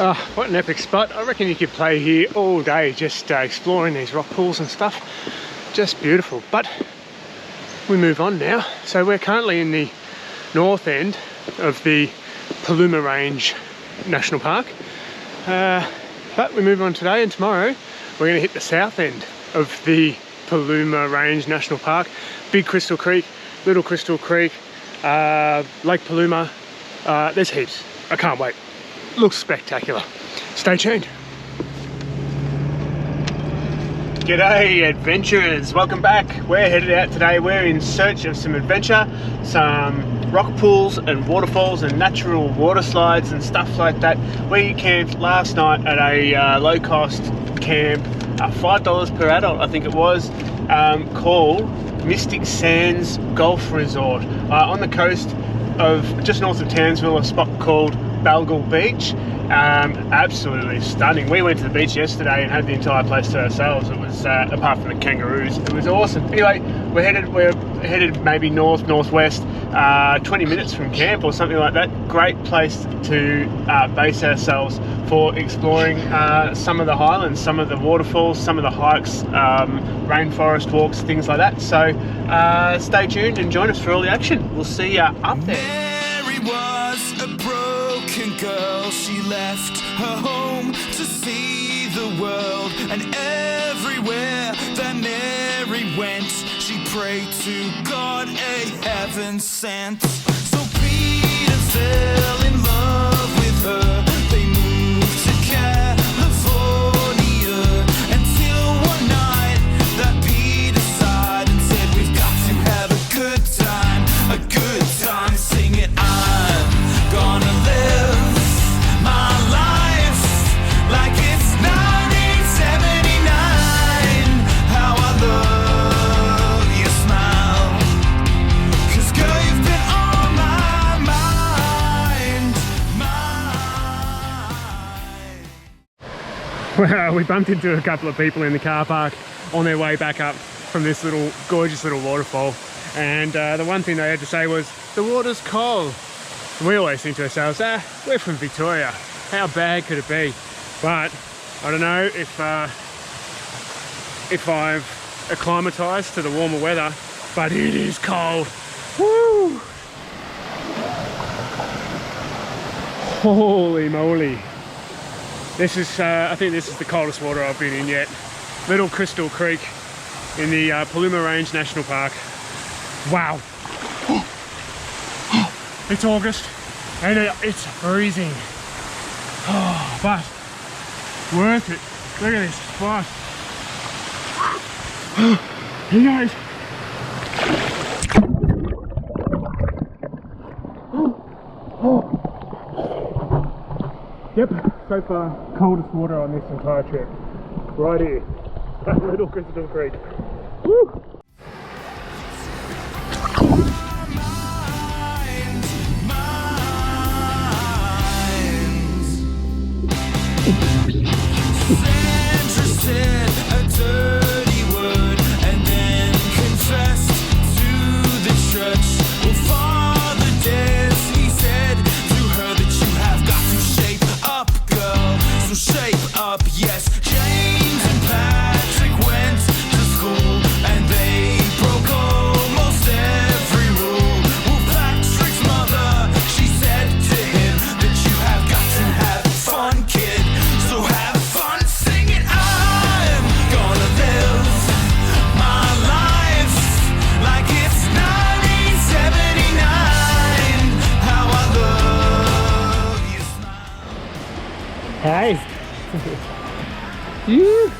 Oh, what an epic spot. I reckon you could play here all day just exploring these rock pools and stuff. Just beautiful. But we move on now. So we're currently in the north end of the Paluma Range National Park. But we move on today, and tomorrow we're going to hit the south end of the Paluma Range National Park. Big Crystal Creek, Little Crystal Creek, Lake Paluma. There's heaps. I can't wait. Looks spectacular. Stay tuned. G'day adventurers, welcome back. We're headed out today. We're in search of some adventure, some rock pools and waterfalls and natural water slides and stuff like that. We camped last night at a low-cost camp, $5 per adult I think it was, called Mystic Sands Golf Resort on the coast of just north of Townsville, a spot called Balgal Beach. Absolutely stunning. We went to the beach yesterday and had the entire place to ourselves. It was apart from the kangaroos, it was awesome. Anyway, we're headed maybe northwest 20 minutes from camp or something like that. Great place to base ourselves for exploring some of the highlands, some of the waterfalls, some of the hikes, rainforest walks, things like that. So stay tuned and join us for all the action. We'll see you up there. Mary was a broken girl. She left her home to see the world, and everywhere that Mary went, she prayed to God a heaven sent. So Peter fell in love with her. They moved to California until one night that Peter sighed and said, we've got to have a good time singing, I'm gonna live my life like it's 1979. How I love your smile, 'cause girl, you've been on my mind. Well, we bumped into a couple of people in the car park on their way back up from this little gorgeous little waterfall, and the one thing they had to say was, the water's cold. And we always think to ourselves, we're from Victoria, how bad could it be? But I don't know if I've acclimatized to the warmer weather, but it is cold. Woo! Holy moly. This is, I think this is the coldest water I've been in yet. Little Crystal Creek in the Paluma Range National Park. Wow. It's August and it's freezing. Oh, but worth it. Look at this spot. Here goes. Yep, so far coldest water on this entire trip. Right here, that little Crystal Creek. Woo! Sandra said a dirty word and then confessed to the church. Well, Father Des, he said to her that you have got to shape up, girl. So shape up, yes. James and Patrick went to school and they broke almost every rule. Well, Patrick's mother, she said to him that you have got to have fun, kid. So have fun singing, I'm gonna live my life like it's 1979. How I love your smile. Hey! You!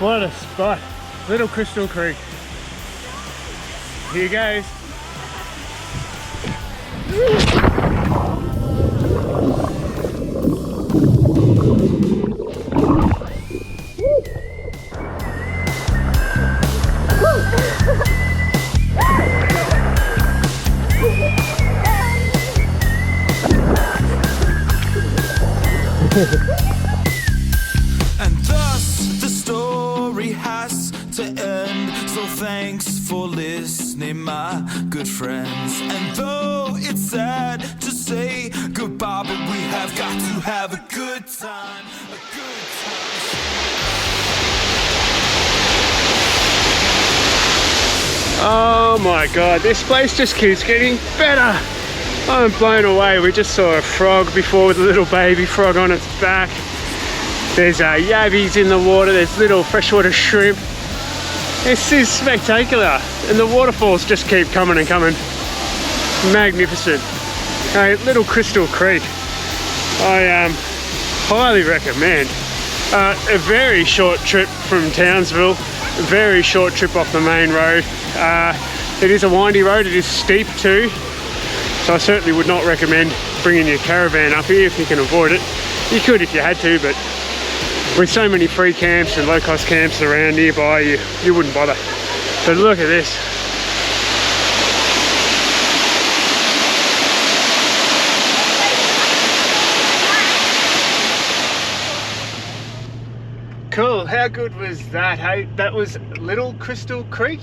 What a spot! Little Crystal Creek. Here goes. And thus the story has to end. So thanks for listening, my good friends. And though it's sad to say goodbye, but we have got to have a good time. A good time. Oh my god, this place just keeps getting better. I'm blown away. We just saw a frog before with a little baby frog on its back. There's yabbies in the water, there's little freshwater shrimp. This is spectacular, and the waterfalls just keep coming and coming. Magnificent. Little Crystal Creek, I highly recommend. A very short trip from Townsville, a very short trip off the main road. It is a windy road, it is steep too, so I certainly would not recommend bringing your caravan up here if you can avoid it. You could if you had to, but with so many free camps and low-cost camps around nearby, you wouldn't bother. But look at this. Cool, how good was that, hey? That was Little Crystal Creek.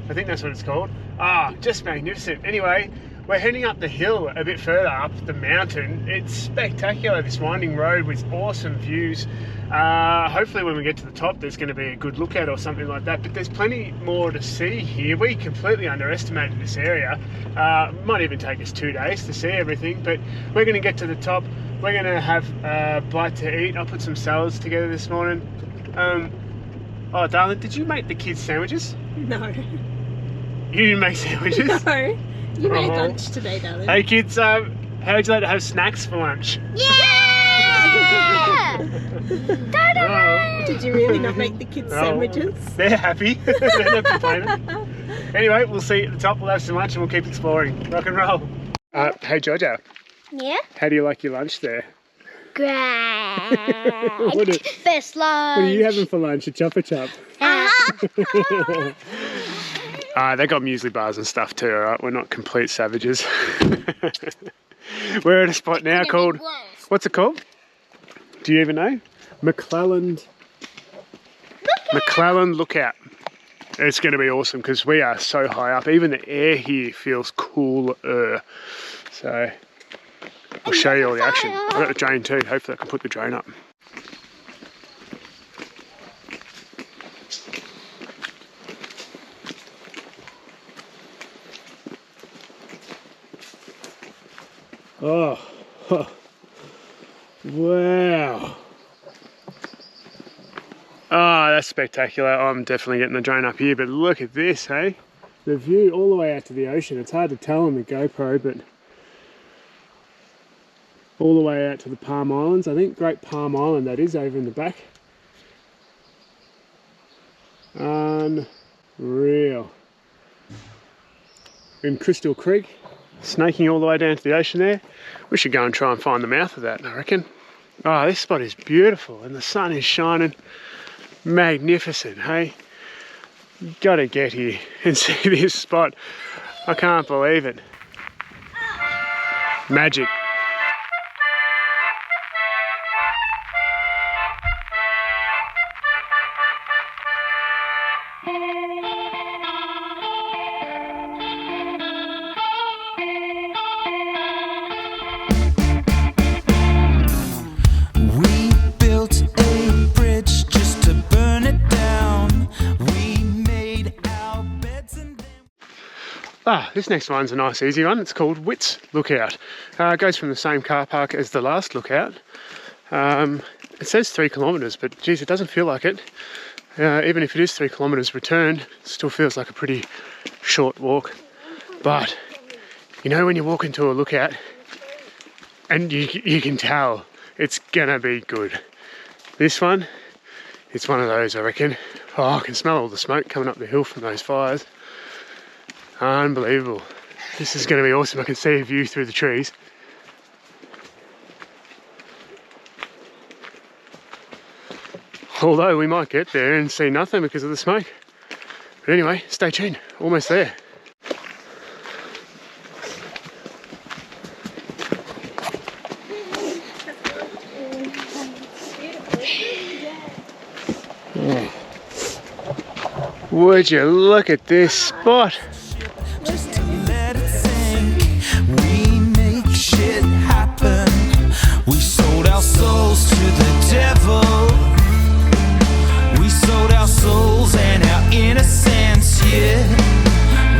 I think that's what it's called. Ah, just magnificent. Anyway, we're heading up the hill a bit further up the mountain. It's spectacular, this winding road with awesome views. Hopefully when we get to the top there's going to be a good lookout or something like that, but there's plenty more to see here. We completely underestimated this area. Might even take us 2 days to see everything, but we're going to get to the top. We're going to have a bite to eat. I put some salads together this morning. Oh darling, did you make the kids sandwiches? No. You didn't make sandwiches? No. You made lunch today, darling. Hey kids, how would you like to have snacks for lunch? Yeah! Did you really not make the kids sandwiches? They're happy. They're not complaining. Anyway, we'll see you at the top. We'll have some lunch and we'll keep exploring. Rock and roll. Hey Georgia. Yeah? How do you like your lunch there? Great. Best lunch. What are you having for lunch? A chopper chop? They got muesli bars and stuff too, alright? We're not complete savages. We're at a spot now called... What's it called? Do you even know? McClelland Lookout. It's going to be awesome because we are so high up. Even the air here feels cooler. So I'll show you all the action. I've got the drone too. Hopefully I can put the drone up. Oh, wow. Oh, that's spectacular. I'm definitely getting the drone up here, but look at this, hey? The view all the way out to the ocean. It's hard to tell on the GoPro, but all the way out to the Palm Islands. I think Great Palm Island, that is, over in the back. Unreal. In Crystal Creek, snaking all the way down to the ocean there. We should go and try and find the mouth of that, I reckon. Oh, this spot is beautiful and the sun is shining. Magnificent, hey? You gotta get here and see this spot. I can't believe it. Magic. This next one's a nice easy one. It's called Wits Lookout. It goes from the same car park as the last lookout. It says 3 kilometres, but geez, it doesn't feel like it. Even if it is 3 kilometres return, it still feels like a pretty short walk. But you know when you walk into a lookout and you can tell it's gonna be good. This one, it's one of those, I reckon. Oh, I can smell all the smoke coming up the hill from those fires. Unbelievable. This is going to be awesome. I can see a view through the trees. Although we might get there and see nothing because of the smoke. But anyway, stay tuned. Almost there. Oh. Would you look at this spot? We sold our souls to the devil. We sold our souls and our innocence, yeah.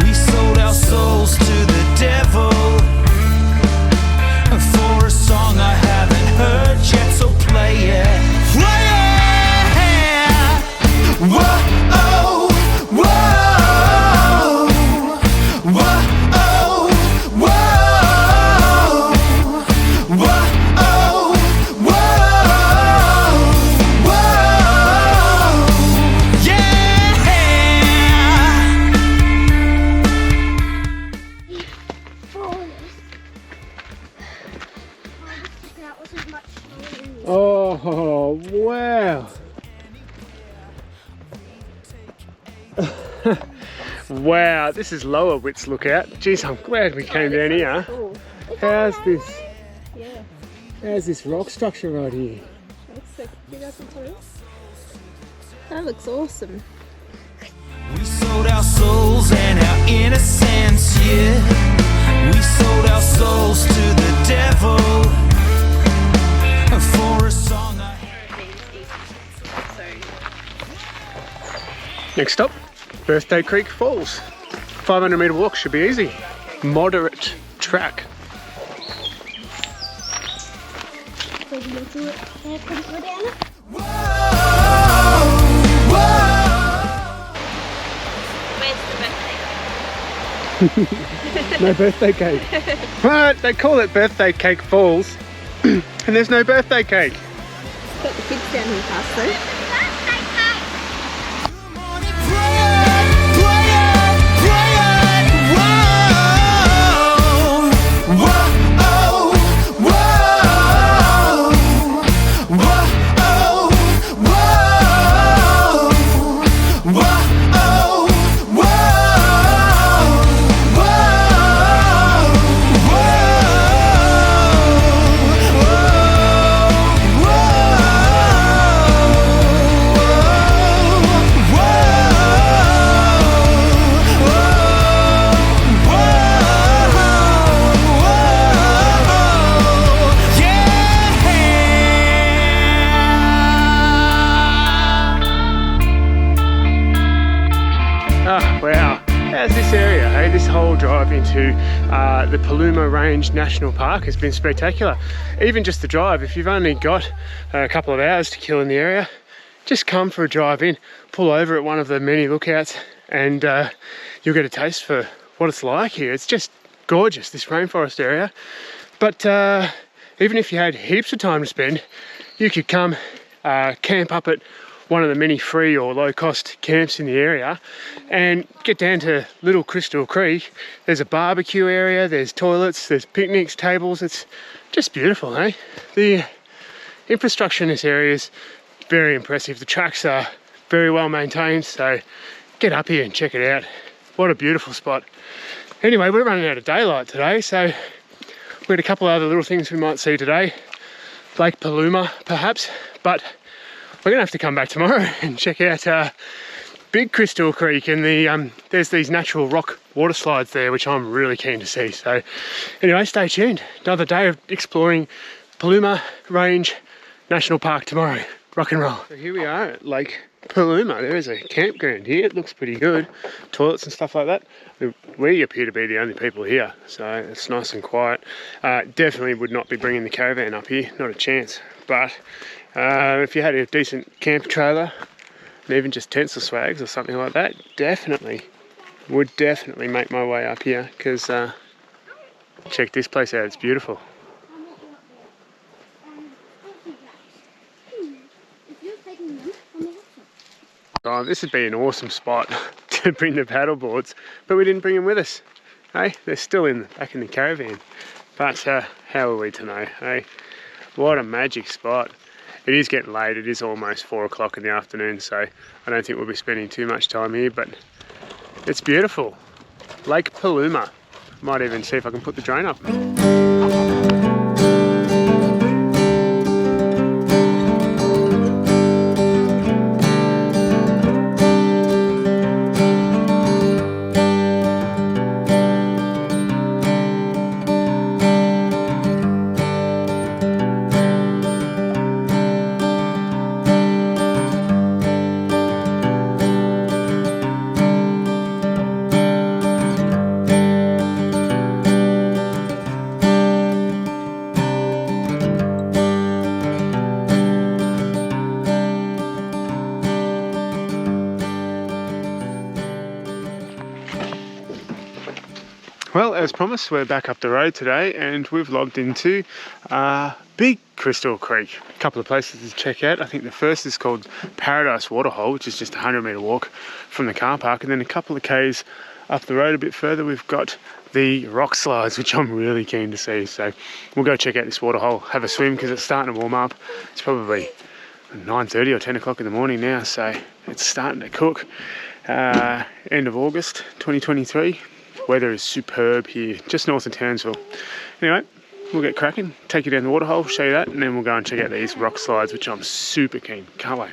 We sold our souls to the devil for a song I haven't heard yet, so play it. Play it! Whoa, oh, whoa, whoa, oh, whoa, whoa. Oh, wow. Wow, this is Lower Wits Lookout. Geez, I'm glad we came down here. Cool. How's this? Yeah. How's this rock structure right here? Looks like 2020. That looks awesome. We saw sold our souls and our innocence, yeah. We sold our souls to the devil for a song. Next up, Birthday Creek Falls. 500 metre walk should be easy. Moderate track. No birthday cake. What? They call it Birthday Cake Falls and there's no birthday cake. Got the kids down here past though. This whole drive into the Paluma Range National Park has been spectacular. Even just the drive, if you've only got a couple of hours to kill in the area, just come for a drive in, pull over at one of the many lookouts and you'll get a taste for what it's like here. It's just gorgeous, this rainforest area. But even if you had heaps of time to spend, you could come camp up at one of the many free or low-cost camps in the area and get down to Little Crystal Creek. There's a barbecue area, there's toilets, there's picnics, tables. It's just beautiful, eh? The infrastructure in this area is very impressive. The tracks are very well maintained, so get up here and check it out. What a beautiful spot. Anyway, we're running out of daylight today, so we had a couple of other little things we might see today. Lake Paluma, perhaps, but we're gonna have to come back tomorrow and check out Big Crystal Creek and there's these natural rock water slides there, which I'm really keen to see. So anyway, stay tuned. Another day of exploring Paluma Range National Park tomorrow. Rock and roll. So here we are at Lake Paluma. There is a campground here. It looks pretty good. Toilets and stuff like that. We appear to be the only people here, so it's nice and quiet. Definitely would not be bringing the caravan up here, not a chance. But if you had a decent camp trailer, and even just tents or swags or something like that, would definitely make my way up here, because check this place out, it's beautiful. Oh, this would be an awesome spot to bring the paddle boards, but we didn't bring them with us. Hey, they're still back in the caravan. But how are we to know? Hey, what a magic spot. It is getting late, it is almost 4 o'clock in the afternoon, so I don't think we'll be spending too much time here, but it's beautiful. Lake Paluma. Might even see if I can put the drone up. Well, as promised, we're back up the road today and we've logged into Big Crystal Creek. A couple of places to check out. I think the first is called Paradise Waterhole, which is just a 100-metre walk from the car park, and then a couple of k's up the road a bit further we've got the rock slides, which I'm really keen to see. So we'll go check out this waterhole, have a swim, because it's starting to warm up. It's probably 9:30 or 10 o'clock in the morning now, so it's starting to cook. End of August 2023. Weather is superb here, just north of Townsville. Anyway, we'll get cracking, take you down the waterhole, show you that, and then we'll go and check out these rock slides, which I'm super keen. Can't wait.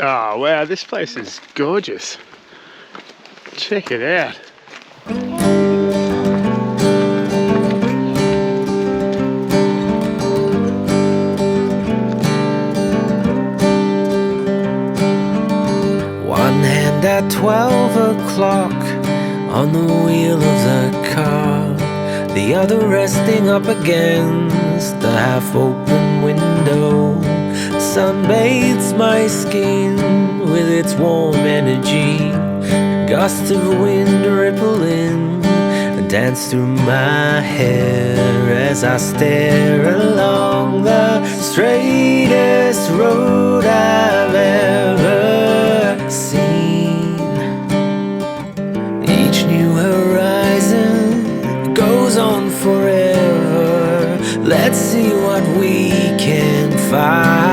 Oh wow, this place is gorgeous. Check it out. One hand at 12 o'clock on the wheel of the car, the other resting up against the half-open window. Sun bathes my skin with its warm energy. Gusts of wind rippling dance through my hair as I stare along the straightest road I've ever seen. Each new horizon goes on forever. Let's see what we can find.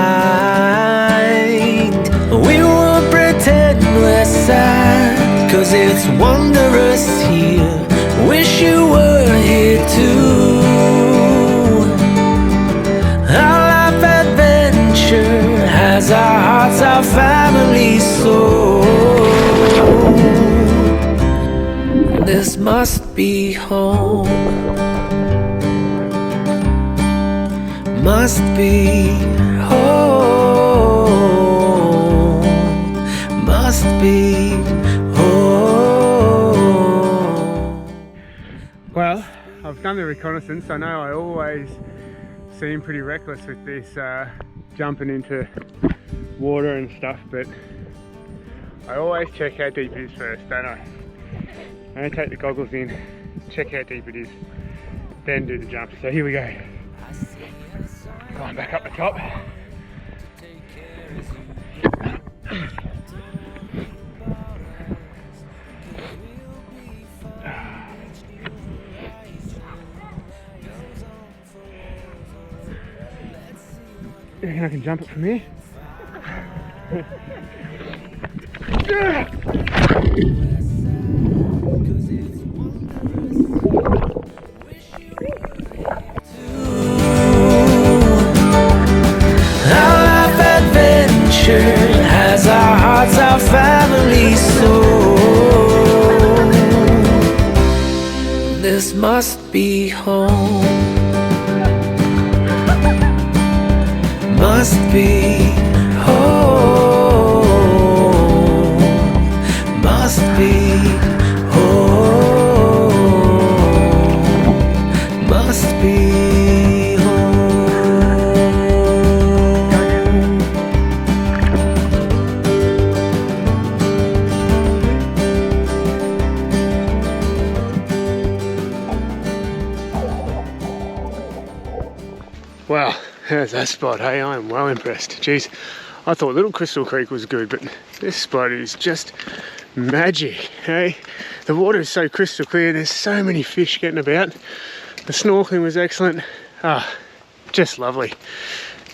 We won't pretend we're sad, 'cause it's wondrous here. Wish you were here too. Our life adventure has our hearts, our family soul. This must be home. Must be home. Must be home. Well, I've done the reconnaissance. I know I always seem pretty reckless with this jumping into water and stuff, but I always check how deep it is first, don't I? I'm going to take the goggles in, check how deep it is, then do the jump. So here we go. Going back up the top. You reckon I can jump it from here? Our life adventure has our hearts, our family soul. This must be home. Must be home. Must be home. Must be Wow, there's that spot, hey? I am well impressed. Jeez, I thought Little Crystal Creek was good, but this spot is just magic, hey? The water is so crystal clear, there's so many fish getting about. The snorkeling was excellent. Just lovely.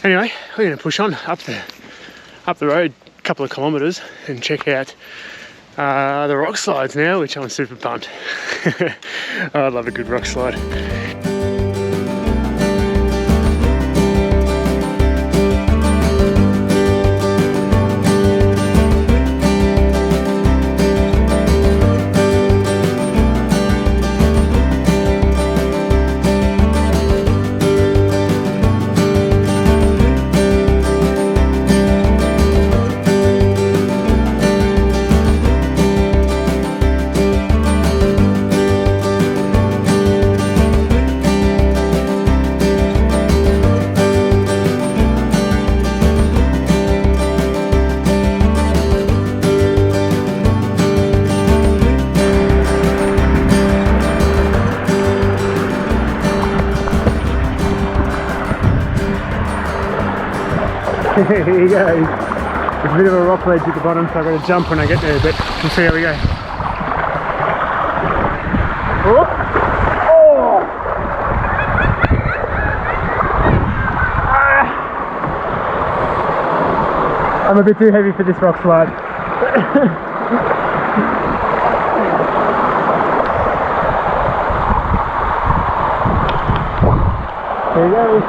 Anyway, we're going to push on up the road a couple of kilometres and check out the rock slides now, which I'm super pumped. I love a good rock slide. Here you go. There's a bit of a rock ledge at the bottom, so I've got to jump when I get there, but we'll see how we go. Oh! Oh! Ah! I'm a bit too heavy for this rock slide. There you go.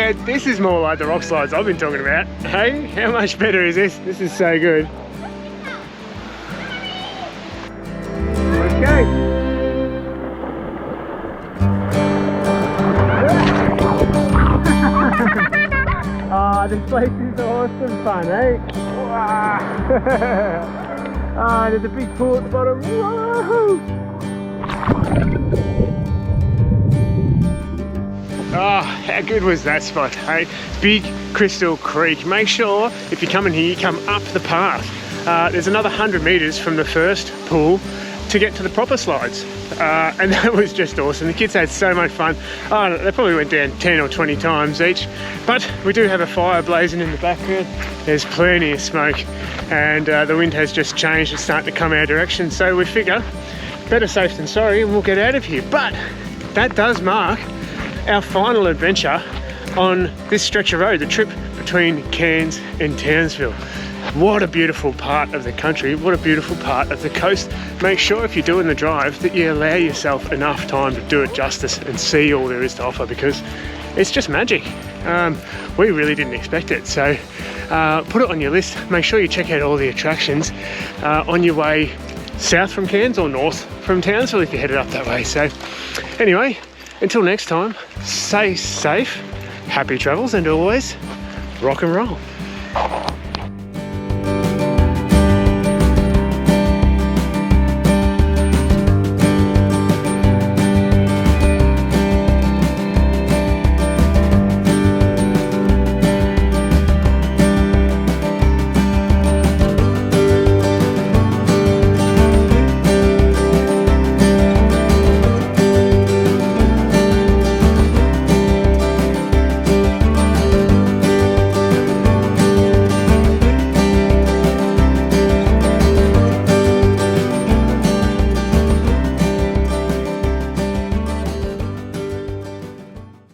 Yeah, this is more like the rock slides I've been talking about. Hey, how much better is this? This is so good. Okay. Ah, this place is awesome fun, eh? Wow. Ah, there's a big pool at the bottom. Whoa. Oh, how good was that spot, hey? Big Crystal Creek. Make sure if you're coming here, you come up the path. There's another 100 metres from the first pool to get to the proper slides. And that was just awesome. The kids had so much fun. Oh, they probably went down 10 or 20 times each. But we do have a fire blazing in the background. There's plenty of smoke. And the wind has just changed. It's starting to come our direction. So we figure, better safe than sorry, and we'll get out of here. But that does mark our final adventure on this stretch of road, the trip between Cairns and Townsville. What a beautiful part of the country, what a beautiful part of the coast. Make sure if you're doing the drive that you allow yourself enough time to do it justice and see all there is to offer, because it's just magic. We really didn't expect it, so put it on your list. Make sure you check out all the attractions on your way south from Cairns or north from Townsville if you're headed up that way. So anyway, until next time, stay safe, happy travels, and always rock and roll.